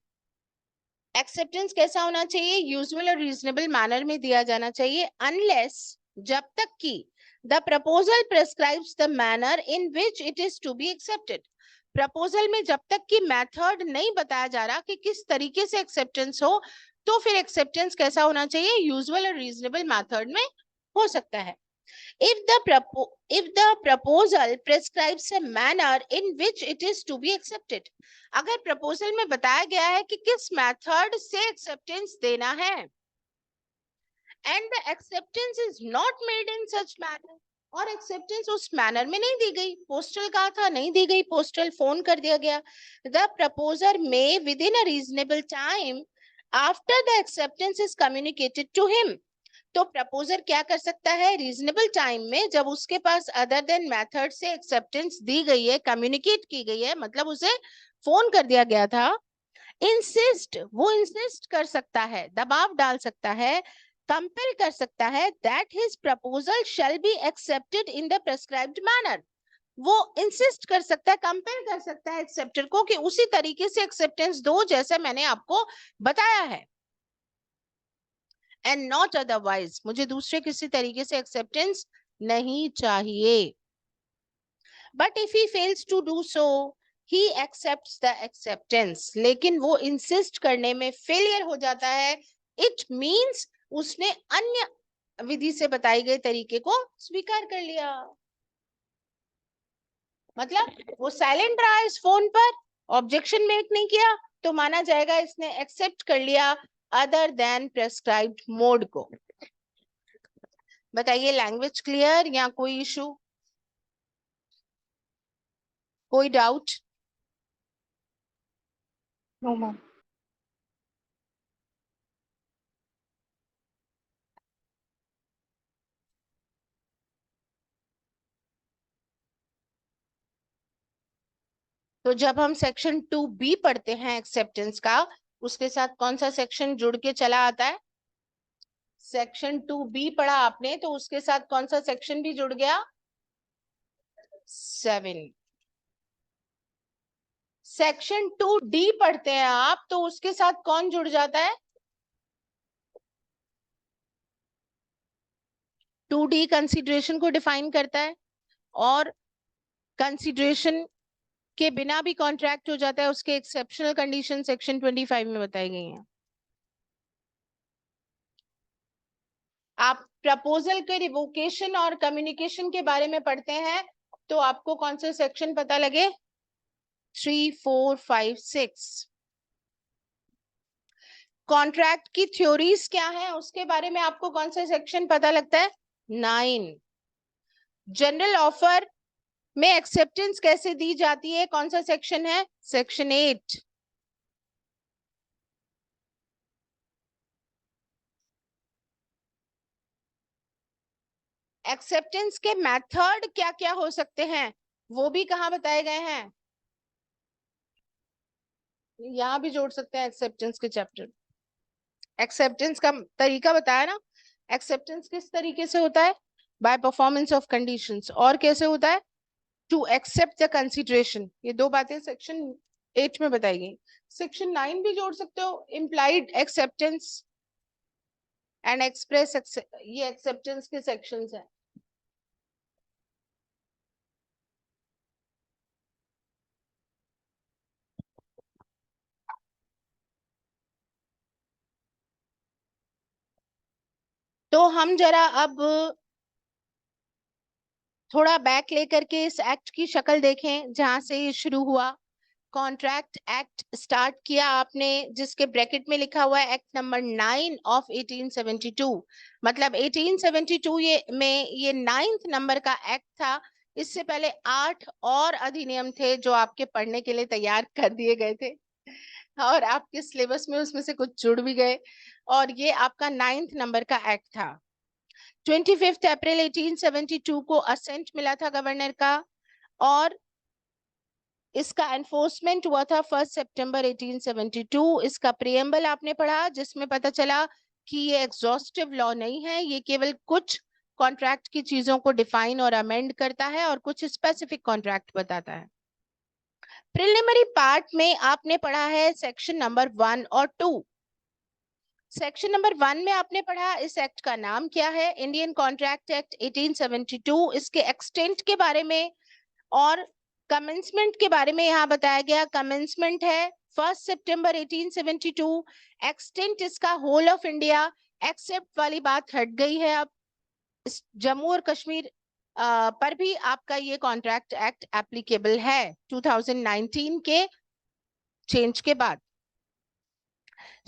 Acceptance कैसा होना चाहिए, यूजुअल और रीजनेबल मैनर में दिया जाना चाहिए, अनलेस, जब तक कि the proposal prescribes the manner in which it is to be accepted. Proposal में जब तक कि मेथड नहीं बताया जा रहा कि किस तरीके से एक्सेप्टेंस हो, तो फिर एक्सेप्टेंस कैसा होना चाहिए, यूजुअल और रीजनेबल मेथड में हो सकता है। If the proposal prescribes a manner in which it is to be accepted, अगर प्रपोजल में बताया गया है कि किस मेथड से एक्सेप्टेंस देना है, and the acceptance is not made in such manner, और एक्सेप्टेंस उस मैनर में नहीं दी गई, पोस्टल कहा था नहीं दी गई, पोस्टल फोन कर दिया गया, the proposer may within a reasonable time after the acceptance is communicated to him, तो प्रपोजर क्या कर सकता है, रीजनेबल टाइम में जब उसके पास अदर देन मेथड से एक्सेप्टेंस दी गई है, कम्युनिकेट की गई है, मतलब उसे फोन कर दिया गया था, इंसिस्ट, वो इंसिस्ट कर सकता है, दबाव डाल सकता है, कंपेल कर सकता है, that his proposal shall be accepted in the prescribed manner, वो इंसिस्ट कर सकता है, कंपेल कर सकता है एक्सेप्टर को कि उसी तरीके से एक्सेप्टेंस दो जैसे मैंने आपको बताया है, एंड नॉट अदरवाइज, मुझे दूसरे किसी तरीके से एक्सेप्टेंस नहीं चाहिए। But if he fails to do so he accepts the acceptance, लेकिन वो इंसिस्ट करने में फेलियर हो जाता है, इट मींस उसने अन्य विधि से बताई गई तरीके को स्वीकार कर लिया, मतलब वो साइलेंट रहा इस फोन पर, ऑब्जेक्शन मेक नहीं किया, तो माना जाएगा इसने एक्सेप्ट कर लिया अदर देन प्रेस्क्राइब्ड मोड को। बताइए लैंग्वेज क्लियर या कोई इशू, कोई डाउट? No ma'am. तो जब हम सेक्शन 2B पढ़ते हैं एक्सेप्टेंस का, उसके साथ कौन सा सेक्शन जुड़ के चला आता है, सेक्शन 2B पढ़ा आपने तो उसके साथ कौन सा सेक्शन भी जुड़ गया, 7। सेक्शन 2D पढ़ते हैं आप तो उसके साथ कौन जुड़ जाता है, 2D कंसीडरेशन को डिफाइन करता है, और कंसीडरेशन के बिना भी कॉन्ट्रैक्ट हो जाता है, उसके एक्सेप्शनल कंडीशन सेक्शन 25 में बताई गई हैं। आप प्रपोजल के रिवोकेशन और कम्युनिकेशन के बारे में पढ़ते हैं तो आपको कौन सा सेक्शन पता लगे? 3, 4, 5, 6। कॉन्ट्रैक्ट की थ्योरीज क्या है उसके बारे में आपको कौन सा सेक्शन पता लगता है? 9। जनरल ऑफर में एक्सेप्टेंस कैसे दी जाती है कौन सा सेक्शन है? सेक्शन 8। एक्सेप्टेंस के मेथड क्या क्या हो सकते हैं वो भी कहाँ बताए गए हैं? यहां भी जोड़ सकते हैं एक्सेप्टेंस के चैप्टर। एक्सेप्टेंस का तरीका बताया ना, एक्सेप्टेंस किस तरीके से होता है? By performance of conditions. और कैसे होता है? To accept the consideration. ये दो बातें सेक्शन 8 में बताई गई। सेक्शन 9 भी जोड़ सकते हो, इम्प्लाइड एक्सेप्टेंस एंड एक्सप्रेस, ये एक्सेप्टेंस के सेक्शंस हैं। तो हम जरा अब थोड़ा बैक लेकर के इस एक्ट की शक्ल देखें जहां से ये शुरू हुआ। कॉन्ट्रैक्ट एक्ट स्टार्ट किया आपने, जिसके ब्रैकेट में लिखा हुआ है एक्ट नंबर 9 ऑफ 1872। मतलब 1872 ये 9th नंबर का एक्ट था। इससे पहले 8 और अधिनियम थे जो आपके पढ़ने के लिए तैयार कर दिए गए थे और आपके सिलेबस में उसमें से कुछ जुड़ भी गए, और ये आपका 9th नंबर का एक्ट था। 25 अप्रैल 1872 को असेंट मिला था गवर्नर का, और इसका एनफोर्समेंट हुआ था 1 सितंबर 1872। इसका प्रियम्बल आपने पढ़ा जिसमें पता चला कि ये एग्जॉस्टिव लॉ नहीं है, ये केवल कुछ कॉन्ट्रैक्ट की चीजों को डिफाइन और अमेंड करता है और कुछ स्पेसिफिक कॉन्ट्रैक्ट बताता है। प्रिलिमिनरी पार्ट में आपने पढ़ा है सेक्शन नंबर 1 और 2। सेक्शन नंबर 1 में आपने पढ़ा इस एक्ट का नाम क्या है? Indian contract act 1872। इसके एक्सटेंट के बारे में और कमेंसमेंट के बारे में यहाँ बताया गया। कमेंसमेंट है 1 सितंबर 1872। एक्सटेंट इसका होल ऑफ इंडिया, एक्सेप्ट वाली बात हट गई है। अब जम्मू और कश्मीर पर भी आपका ये कॉन्ट्रैक्ट एक्ट एप्लीकेबल है 2019 के चेंज के बाद।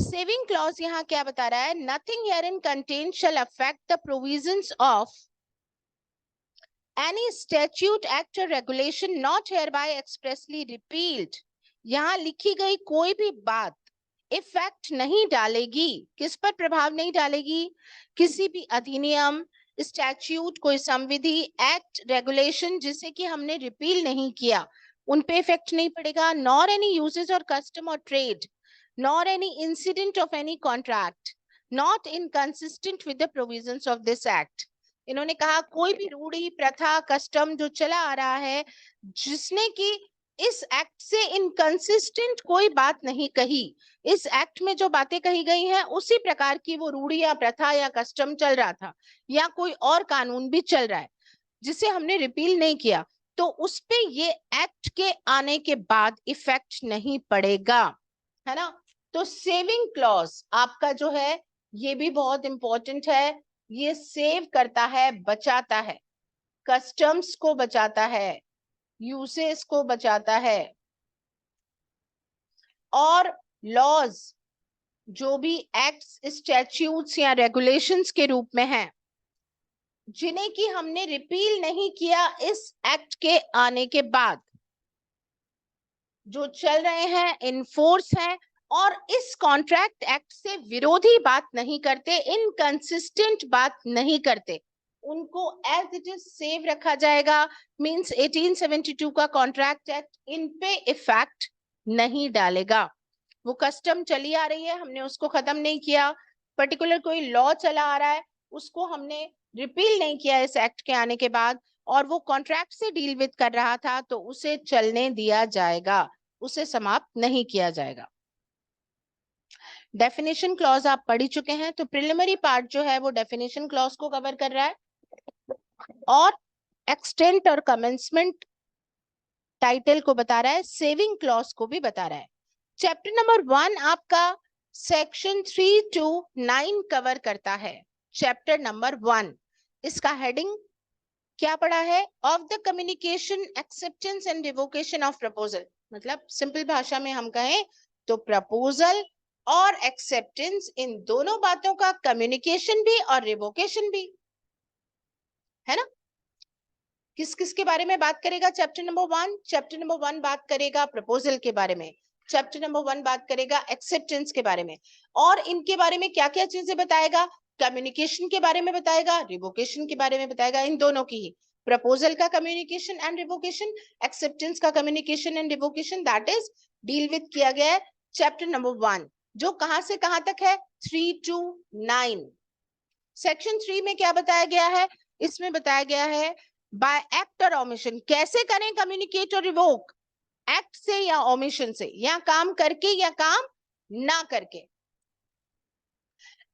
सेविंग क्लॉज यहाँ क्या बता रहा है? Nothing herein contained shall affect the provisions of any statute, act or regulation not hereby expressly repealed। यहाँ लिखी गई कोई भी बात इफेक्ट नहीं डालेगी। किस पर प्रभाव नहीं डालेगी? किसी भी अधिनियम, स्टैट्यूट, कोई संविधि, एक्ट, रेगुलेशन जिसे कि हमने रिपील नहीं किया, उन पे इफेक्ट नहीं पड़ेगा। नॉर एनी यूजेस और कस्टम और trade, nor any incident of any contract not inconsistent with the provisions of this act. इन्होंने कहा कोई भी रूढ़ी, प्रथा, कस्टम जो चला आ रहा है जिसने कि इस एक्ट से इनकंसिस्टेंट कोई बात नहीं कही, इस एक्ट में जो बातें कही गई हैं उसी प्रकार की वो रूढ़ी या प्रथा या कस्टम चल रहा था या कोई और कानून भी चल रहा है जिसे हमने रिपील नहीं किया, तो उस पे ये एक्ट के आने के बाद इफेक्ट नहीं पड़ेगा, है ना। तो सेविंग क्लॉज आपका जो है ये भी बहुत इंपॉर्टेंट है। ये सेव करता है, बचाता है, कस्टम्स को बचाता है, यूसेस को बचाता है, और लॉज जो भी एक्ट्स, स्टैट्यूट्स या रेगुलेशंस के रूप में हैं जिन्हें कि हमने रिपील नहीं किया इस एक्ट के आने के बाद, जो चल रहे हैं, इनफोर्स हैं और इस कॉन्ट्रैक्ट एक्ट से विरोधी बात नहीं करते, इनकंसिस्टेंट बात नहीं करते, उनको एज इट इज सेव रखा जाएगा। मींस 1872 का कॉन्ट्रैक्ट एक्ट इन पे इफेक्ट नहीं डालेगा। वो कस्टम चली आ रही है, हमने उसको खत्म नहीं किया, पर्टिकुलर कोई लॉ चला आ रहा है उसको हमने रिपील नहीं किया इस एक्ट के आने के बाद, और वो कॉन्ट्रैक्ट से डील विद कर रहा था तो उसे चलने दिया जाएगा, उसे समाप्त नहीं किया जाएगा। डेफिनेशन क्लॉज आप पढ़ ही चुके हैं, तो प्रिलिमिनरी पार्ट जो है वो डेफिनेशन क्लॉज को कवर कर रहा है और एक्सटेंट और कमेंसमेंट टाइटल को बता रहा है, सेविंग क्लॉज को भी बता रहा है। चैप्टर नंबर 1 आपका सेक्शन 3 to 9 कवर करता है। Chapter number 1। इसका हेडिंग क्या पढ़ा है? Of the communication, acceptance and revocation of proposal. मतलब सिंपल भाषा में हम कहें तो प्रपोजल और एक्सेप्टेंस, इन दोनों बातों का कम्युनिकेशन भी और रिवोकेशन भी है ना। किस किस के बारे में बात करेगा चैप्टर नंबर 1? चैप्टर नंबर 1 बात करेगा प्रपोजल के बारे में, चैप्टर नंबर 1 बात करेगा एक्सेप्टेंस के बारे में, और इनके बारे में क्या क्या चीजें बताएगा? कम्युनिकेशन के बारे में बताएगा, रिवोकेशन के बारे में बताएगा, इन दोनों की ही। प्रपोजल का कम्युनिकेशन एंड रिवोकेशन, एक्सेप्टेंस का communication and revocation, that is deal with किया गया है चैप्टर नंबर 1, जो कहां से कहां तक है? 3 to 9। सेक्शन 3 में क्या बताया गया है? इसमें बताया गया है बाय एक्ट और ओमिशन, कैसे करें कम्युनिकेट और रिवोक, एक्ट से या ओमिशन से, या काम करके या काम ना करके।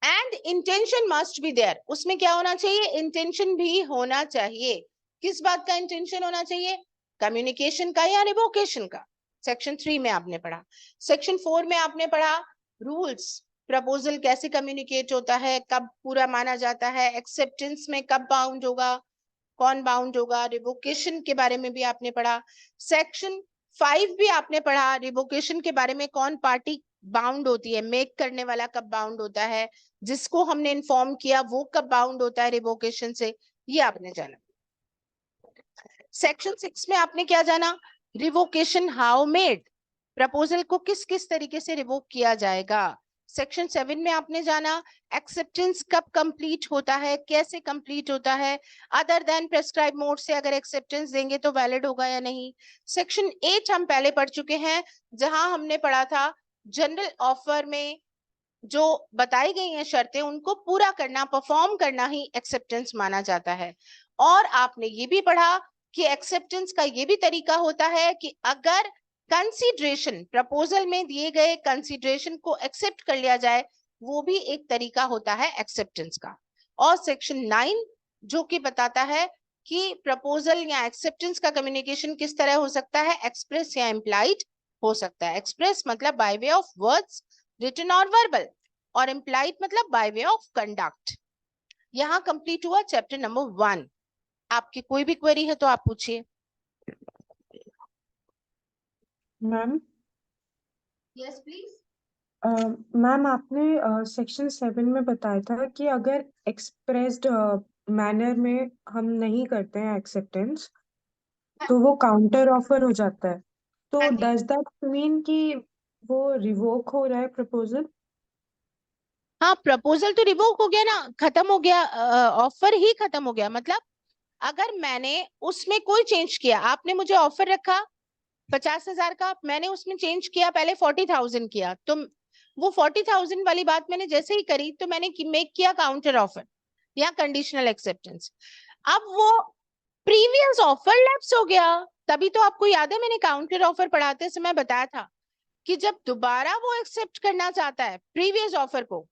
And intention must be there, उसमें क्या होना चाहिए? इंटेंशन भी होना चाहिए। किस बात का इंटेंशन होना चाहिए? कम्युनिकेशन का या रिवोकेशन का। सेक्शन 3 में आपने पढ़ा। सेक्शन 4 में आपने पढ़ा रूल्स, प्रपोजल कैसे कम्युनिकेट होता है, कब पूरा माना जाता है, एक्सेप्टेंस में कब बाउंड होगा, कौन बाउंड होगा, रिवोकेशन के बारे में भी आपने पढ़ा। सेक्शन 5 भी आपने पढ़ा, रिवोकेशन के बारे में, कौन पार्टी बाउंड होती है, मेक करने वाला कब बाउंड होता है, जिसको हमने इन्फॉर्म किया वो कब बाउंड होता है रिवोकेशन से, ये आपने जाना। सेक्शन 6 में आपने क्या जाना? रिवोकेशन हाउ मेड, प्रपोजल को किस किस तरीके से रिवोक किया जाएगा। सेक्शन 7 में आपने जाना एक्सेप्टेंस कब कंप्लीट होता है, कैसे कंप्लीट होता है, अदर देन प्रेस्क्राइब मोड से अगर एक्सेप्टेंस देंगे तो वैलिड होगा या नहीं। सेक्शन 8 हम पहले पढ़ चुके हैं, जहां हमने पढ़ा था जनरल ऑफर में जो बताई गई हैं शर्तें, उनको पूरा करना, परफॉर्म करना ही एक्सेप्टेंस माना जाता है। और आपने ये भी पढ़ा कि एक्सेप्टेंस का ये भी तरीका होता है कि अगर कंसीडरेशन, प्रपोजल में दिए गए कंसीडरेशन को एक्सेप्ट कर लिया जाए, वो भी एक तरीका होता है एक्सेप्टेंस का। और सेक्शन 9 जो कि बताता है कि प्रपोजल या एक्सेप्टेंस का कम्युनिकेशन किस तरह हो सकता है, एक्सप्रेस या इम्प्लाइड हो सकता है। एक्सप्रेस मतलब by way of words, written और वर्बल, और इम्प्लाइड मतलब बाय वे ऑफ कंडक्ट। यहाँ कंप्लीट हुआ चैप्टर नंबर 1। आपकी कोई भी क्वेरी है तो आप पूछिए। Ma'am yes please. मैम आपने सेक्शन 7 में बताया था कि अगर एक्सप्रेस्ड मैनर में हम नहीं करते हैं एक्सेप्टेंस तो वो काउंटर ऑफर हो जाता है, तो हाँ जी। डज दैट मीन कि वो रिवोक हो रहा है प्रपोजल? हाँ, प्रपोजल तो रिवोक हो गया ना, खत्म हो गया, ऑफर ही खत्म हो गया। मतलब अगर मैंने उसमें कोई चेंज किया, आपने मुझे ऑफर रखा 50,000 का, मैंने उसमें चेंज किया, पहले 40,000 किया, तो वो 40,000 वाली बात मैंने जैसे ही करी तो मैंने मेक किया काउंटर ऑफर या कंडीशनल एक्सेप्टेंस। अब वो प्रीवियस ऑफर लैप्स हो गया। तभी तो आपको याद है मैंने काउंटर ऑफर पढ़ाते समय बताया था कि जब दोबारा वो एक्सेप्ट करना चाहता है प्रीवियस ऑफर को,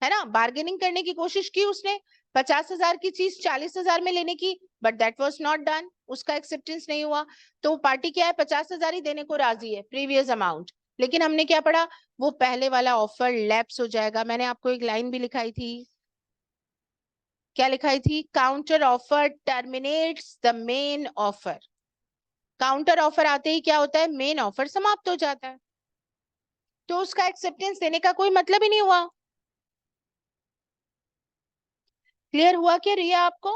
है ना, बार्गेनिंग करने की कोशिश की उसने, 50,000 की चीज 40,000 में लेने की, but that was not done, उसका एक्सेप्टेंस नहीं हुआ, तो वो पार्टी क्या है, 50,000 ही देने को राजी है, प्रीवियस अमाउंट। लेकिन हमने क्या पढ़ा, वो पहले वाला ऑफर लैप्स हो जाएगा। मैंने आपको एक लाइन भी लिखाई थी, क्या लिखाई थी? Counter offer terminates the main offer. Counter offer आते ही क्या होता है, मेन ऑफर समाप्त हो जाता है, तो उसका एक्सेप्टेंस देने का कोई मतलब ही नहीं हुआ। क्लियर हुआ क्या रिया आपको?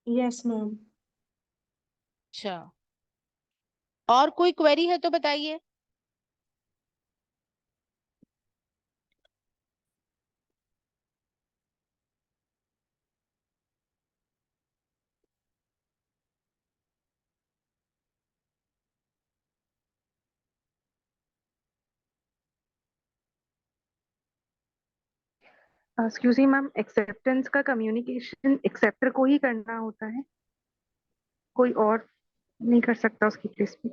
Yes ma'am. अच्छा, और कोई क्वेरी है तो बताइए। एक्सक्यूज मी मैम, एक्सेप्टेंस का कम्युनिकेशन एक्सेप्टर को ही करना होता है, कोई और नहीं कर सकता उसकी प्लेस पे?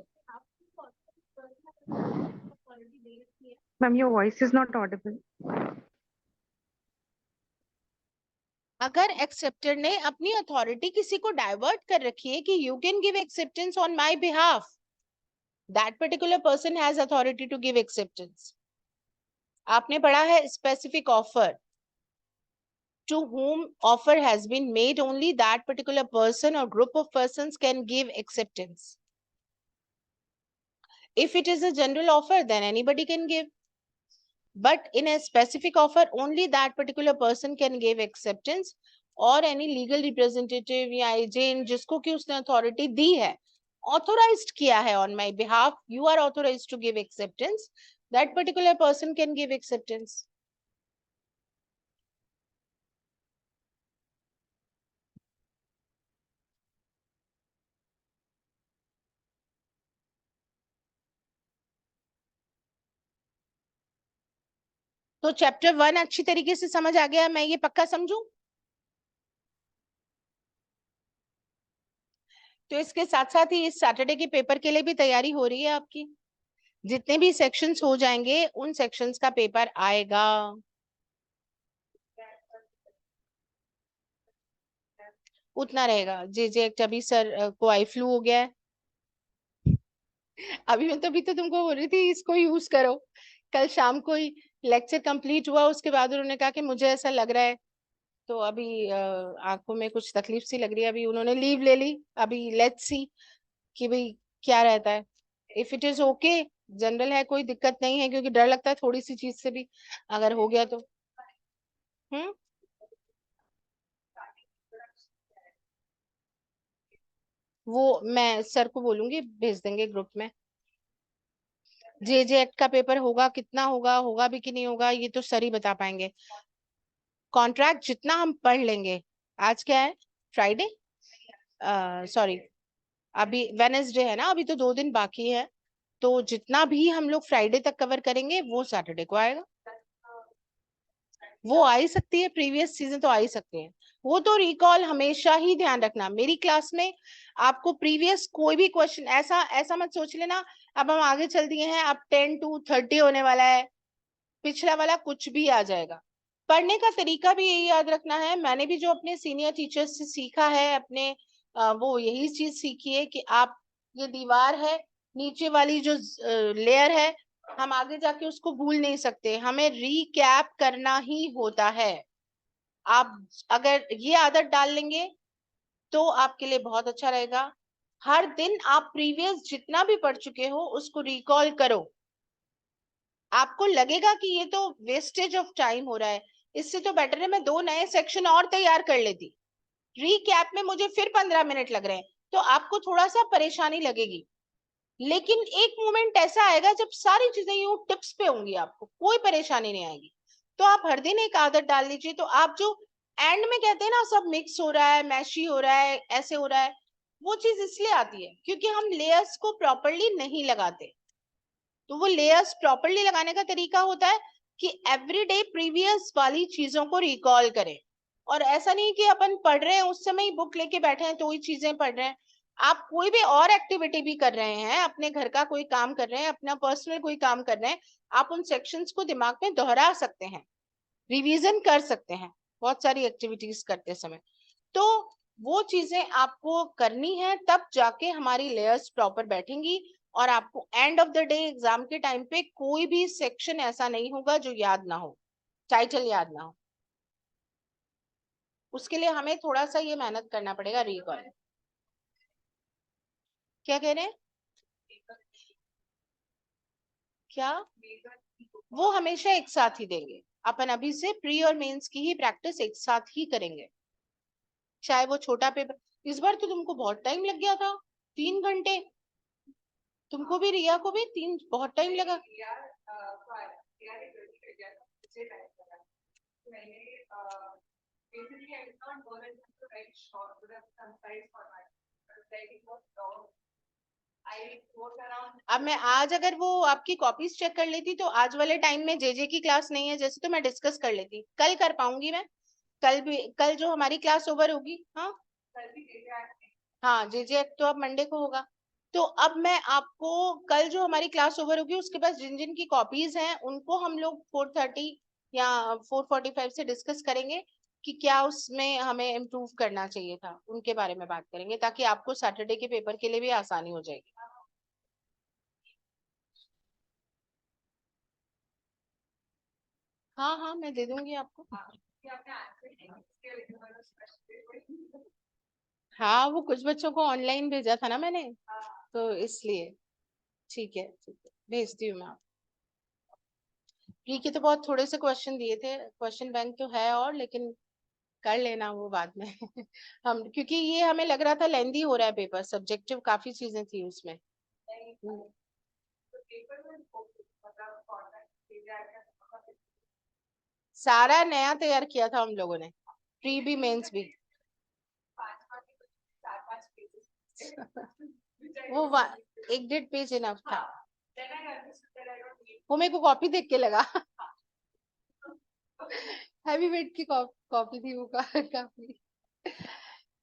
Ma'am your voice is not Audible. अगर एक्सेप्टर ने अपनी अथॉरिटी किसी को डाइवर्ट कर रखी है कि you can give acceptance on my behalf, that particular person has authority to give acceptance. आपने पढ़ा है specific offer, to whom offer has been made, only that particular person or group of persons can give acceptance. If it is a general offer, then anybody can give. But in a specific offer, only that particular person can give acceptance, or any legal representative या agent जिसको कि उसने authority दी है, authorized किया है on my behalf, you are authorized to give acceptance, that particular person can give acceptance. तो chapter 1 अच्छी तरीके से समझ आ गया, मैं ये पक्का समझूं? तो इसके साथ साथ ही इस सैटरडे के पेपर के लिए भी तैयारी हो रही है आपकी। जितने भी सेक्शंस हो जाएंगे उन सेक्शंस का पेपर आएगा। उतना रहेगा। जे एक्ट अभी सर को आई फ्लू हो गया है। अभी मैं तो तुमको बोल रही थी इसको यूज करो। कल शाम को ही लेक्चर कंप्लीट हुआ, उसके बाद उन्होंने कहा कि मुझे ऐसा लग रहा है, तो अभी आंखों में कुछ तकलीफ सी लग रही है, अभी उन्होंने लीव ले ली। अभी लेट्स सी कि भाई क्या रहता है। If it is okay, general है, कोई दिक्कत नहीं है, क्योंकि डर लगता है थोड़ी सी चीज से भी अगर हो गया तो। वो मैं सर को बोलूंगी, भेज देंगे ग्रुप में। जे एक्ट का पेपर होगा, कितना होगा, होगा भी कि नहीं होगा, ये तो सर ही बता पाएंगे। कॉन्ट्रैक्ट जितना हम पढ़ लेंगे। आज क्या है, फ्राइडे, सॉरी अभी वेनेसडे है ना, अभी तो 2 दिन बाकी है। तो जितना भी हम लोग फ्राइडे तक कवर करेंगे वो सैटरडे को आएगा। वो आ ही सकती है, प्रीवियस चीजें तो आ ही सकती हैं। वो तो रिकॉल हमेशा ही ध्यान रखना, मेरी क्लास में आपको प्रीवियस कोई भी क्वेश्चन ऐसा ऐसा मत सोच लेना अब हम आगे चल दिए हैं, अब 10 to 30 होने वाला है, पिछला वाला कुछ भी आ जाएगा। पढ़ने का तरीका भी यही याद रखना है। मैंने भी जो अपने सीनियर टीचर्स से सीखा है अपने वो यही चीज सीखी है कि आप, ये दीवार है, नीचे वाली जो लेयर है, हम आगे जाके उसको भूल नहीं सकते, हमें रीकैप करना ही होता है। आप अगर ये आदत डाल लेंगे तो आपके लिए बहुत अच्छा रहेगा। हर दिन आप प्रीवियस जितना भी पढ़ चुके हो उसको रिकॉल करो। आपको लगेगा कि ये तो वेस्टेज ऑफ टाइम हो रहा है, इससे तो बेटर है मैं 2 नए सेक्शन और तैयार कर लेती, रीकैप में मुझे फिर 15 मिनट लग रहे हैं, तो आपको थोड़ा सा परेशानी लगेगी। लेकिन एक मोमेंट ऐसा आएगा जब सारी चीजें यूं टिप्स पे होंगी, आपको कोई परेशानी नहीं आएगी। तो आप हर दिन एक आदत डाल लीजिए। तो आप जो एंड में कहते हैं ना सब मिक्स हो रहा है, मैशी हो रहा है, ऐसे हो रहा है, वो चीज इसलिए आती है क्योंकि हम लेयर्स को प्रॉपरली नहीं लगाते। तो वो लेयर्स प्रॉपरली लगाने का तरीका होता है कि एवरीडे प्रीवियस वाली चीजों को रिकॉल करें। और ऐसा नहीं कि अपन पढ़ रहे हैं उस समय ही बुक लेके बैठे हैं तो ही चीजें पढ़ रहे हैं। आप कोई भी और एक्टिविटी भी कर रहे हैं, अपने घर का कोई काम कर रहे हैं, अपना पर्सनल कोई काम कर रहे हैं, आप उन सेक्शंस को दिमाग में दोहरा सकते हैं, रिवीजन कर सकते हैं बहुत सारी एक्टिविटीज करते समय। तो वो चीजें आपको करनी है, तब जाके हमारी लेयर्स प्रॉपर बैठेंगी और आपको end of the day exam के टाइम पे कोई भी सेक्शन ऐसा नहीं होगा जो याद ना हो, टाइटल याद ना हो। उसके लिए हमें थोड़ा सा ये मेहनत करना पड़ेगा, रिकॉल। क्या कह रहे हैं? क्या? वो हमेशा एक साथ ही देंगे। अपन अभी से प्री और मेंस की ही प्रैक्टिस एक साथ ही करेंगे, चाहे वो छोटा पेपर। इस बार तो तुमको बहुत टाइम लग गया था, 3 घंटे। तुमको भी, रिया को भी बहुत टाइम लगा। अब मैं आज अगर वो आपकी कॉपीज चेक कर लेती तो आज वाले टाइम में जे की क्लास नहीं है जैसे, तो मैं डिस्कस कर लेती। कल कर पाऊंगी मैं, कल भी, कल जो हमारी क्लास ओवर होगी। हाँ हाँ, जे तो अब मंडे को होगा। तो अब मैं आपको कल जो हमारी क्लास ओवर होगी उसके पास जिन जिन की कॉपीज हैं उनको हम लोग 4:30 या 4:45 से डिस्कस करेंगे कि क्या उसमें हमें इम्प्रूव करना चाहिए था, उनके बारे में बात करेंगे, ताकि आपको सैटरडे के पेपर के लिए भी आसानी हो जाएगी। हाँ हाँ मैं दे दूंगी आपको। हाँ वो कुछ बच्चों को ऑनलाइन भेजा था ना मैंने, तो इसलिए। ठीक है भेजती हूँ मैं आप। प्री के तो बहुत थोड़े से क्वेश्चन दिए थे, क्वेश्चन बैंक तो है और, लेकिन कर लेना वो बाद में। हम क्योंकि ये हमें लग रहा था लेंदी हो रहा है पेपर, सब्जेक्टिव काफी चीजें थी उसमें। सारा नया तैयार किया था हम लोगों ने, प्री भी मेंस भी। वो 1.5 पेज इनफ था, वो मेरे को कॉपी देख के लगा। हैवी वेट की कॉपी थी वो काफी।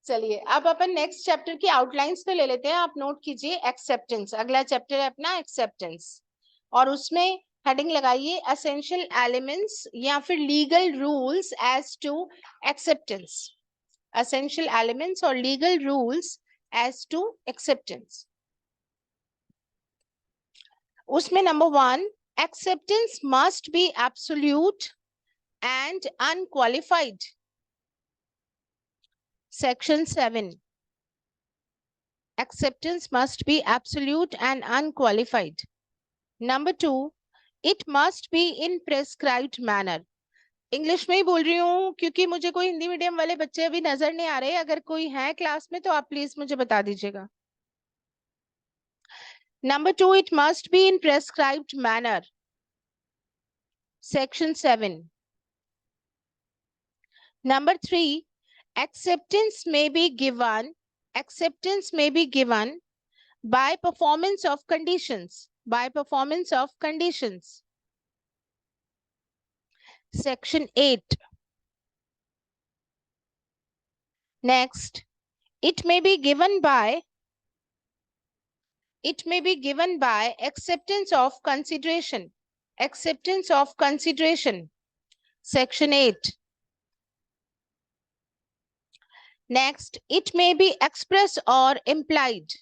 चलिए अब अपन नेक्स्ट चैप्टर की आउटलाइंस तो ले लेते हैं, आप नोट कीजिए। एक्सेप्टेंस अगला चैप्टर है अपना, एक्सेप्टेंस। और उसमें हेडिंग लगाइए एसेंशियल एलिमेंट्स या फिर legal rules as to acceptance. Essential elements और legal rules as to acceptance. उसमें number 1, acceptance must be absolute and unqualified. Section 7. Acceptance must be absolute and unqualified. Number 2, it must be in prescribed manner. English में ही बोल रही हूँ क्योंकि मुझे कोई Hindi medium वाले बच्चे अभी नजर नहीं आ रहे। अगर कोई है क्लास में तो आप प्लीज मुझे बता दीजिएगा। Number 2, it must be in prescribed manner. Section 7. Number 3, acceptance may be given by performance of conditions. Section 8. Next, it may be given by acceptance of consideration. Section 8. Next, it may be express or implied.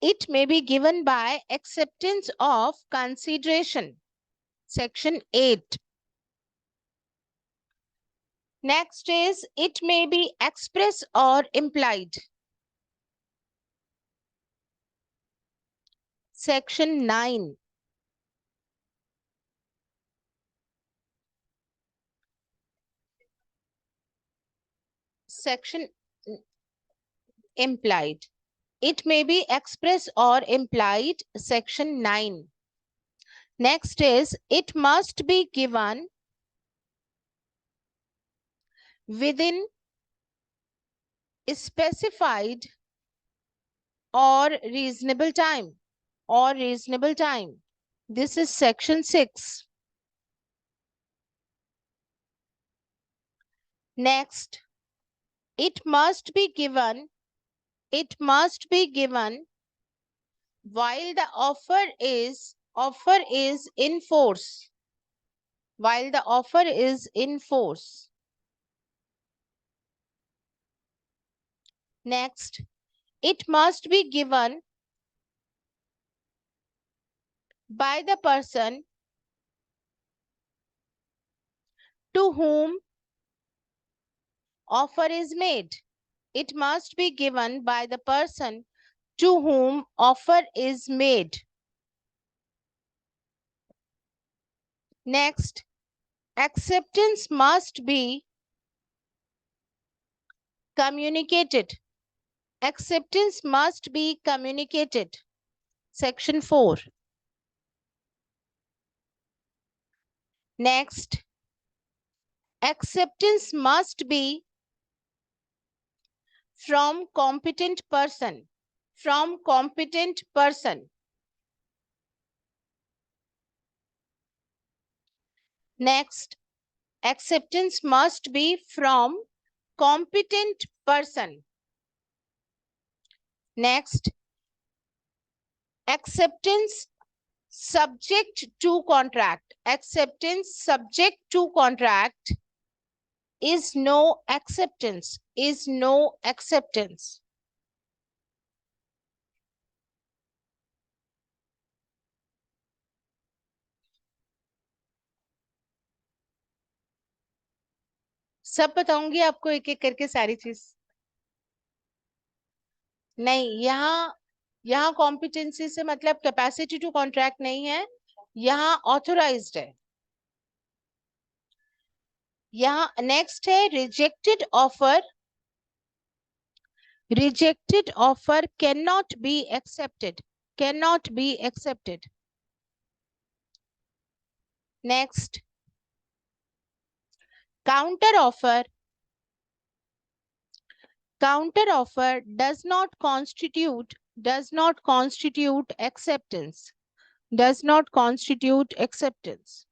It may be given by acceptance of consideration. Section 8. Next is it may be express or implied. Section 9. Section implied. It may be express or implied. Section 9. Next is it must be given within specified or reasonable time. This is section 6. Next, it must be given while the offer is in force. Next, it must be given by the person to whom offer is made. It must be given by the person to whom offer is made. Next, acceptance must be communicated. Section 4. Next, acceptance must be from competent person. Next, acceptance must be from competent person. Next, acceptance subject to contract. Is no acceptance. सब बताऊंगी आपको एक एक करके सारी चीज। नहीं, यहाँ कॉम्पिटेंसी से मतलब कैपेसिटी टू कॉन्ट्रैक्ट नहीं है, यहाँ ऑथोराइज्ड है। यहाँ नेक्स्ट है rejected offer. Rejected offer cannot be accepted. Cannot be accepted. Next, counter offer. Counter offer does not constitute acceptance. Does not constitute acceptance.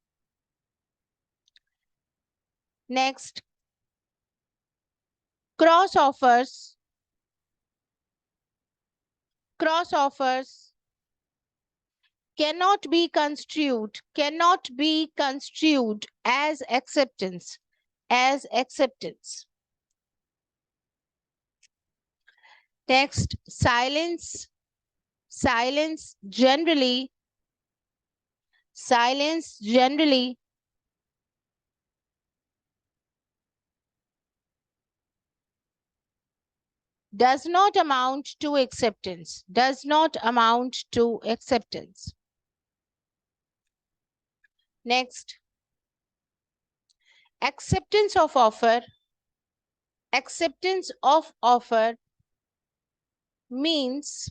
Next, cross offers. Cross offers cannot be construed as acceptance. As acceptance. Next, silence generally does not amount to acceptance. Does not amount to acceptance. Next, acceptance of offer. Acceptance of offer means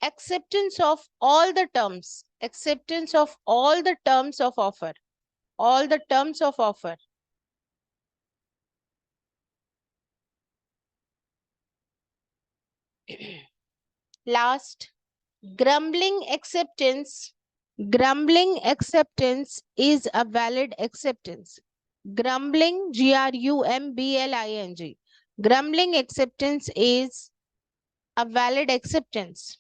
acceptance of all the terms. Acceptance of all the terms of offer. All the terms of offer. Last, grumbling acceptance. Grumbling acceptance is a valid acceptance. Grumbling, Grumbling. Grumbling acceptance is a valid acceptance.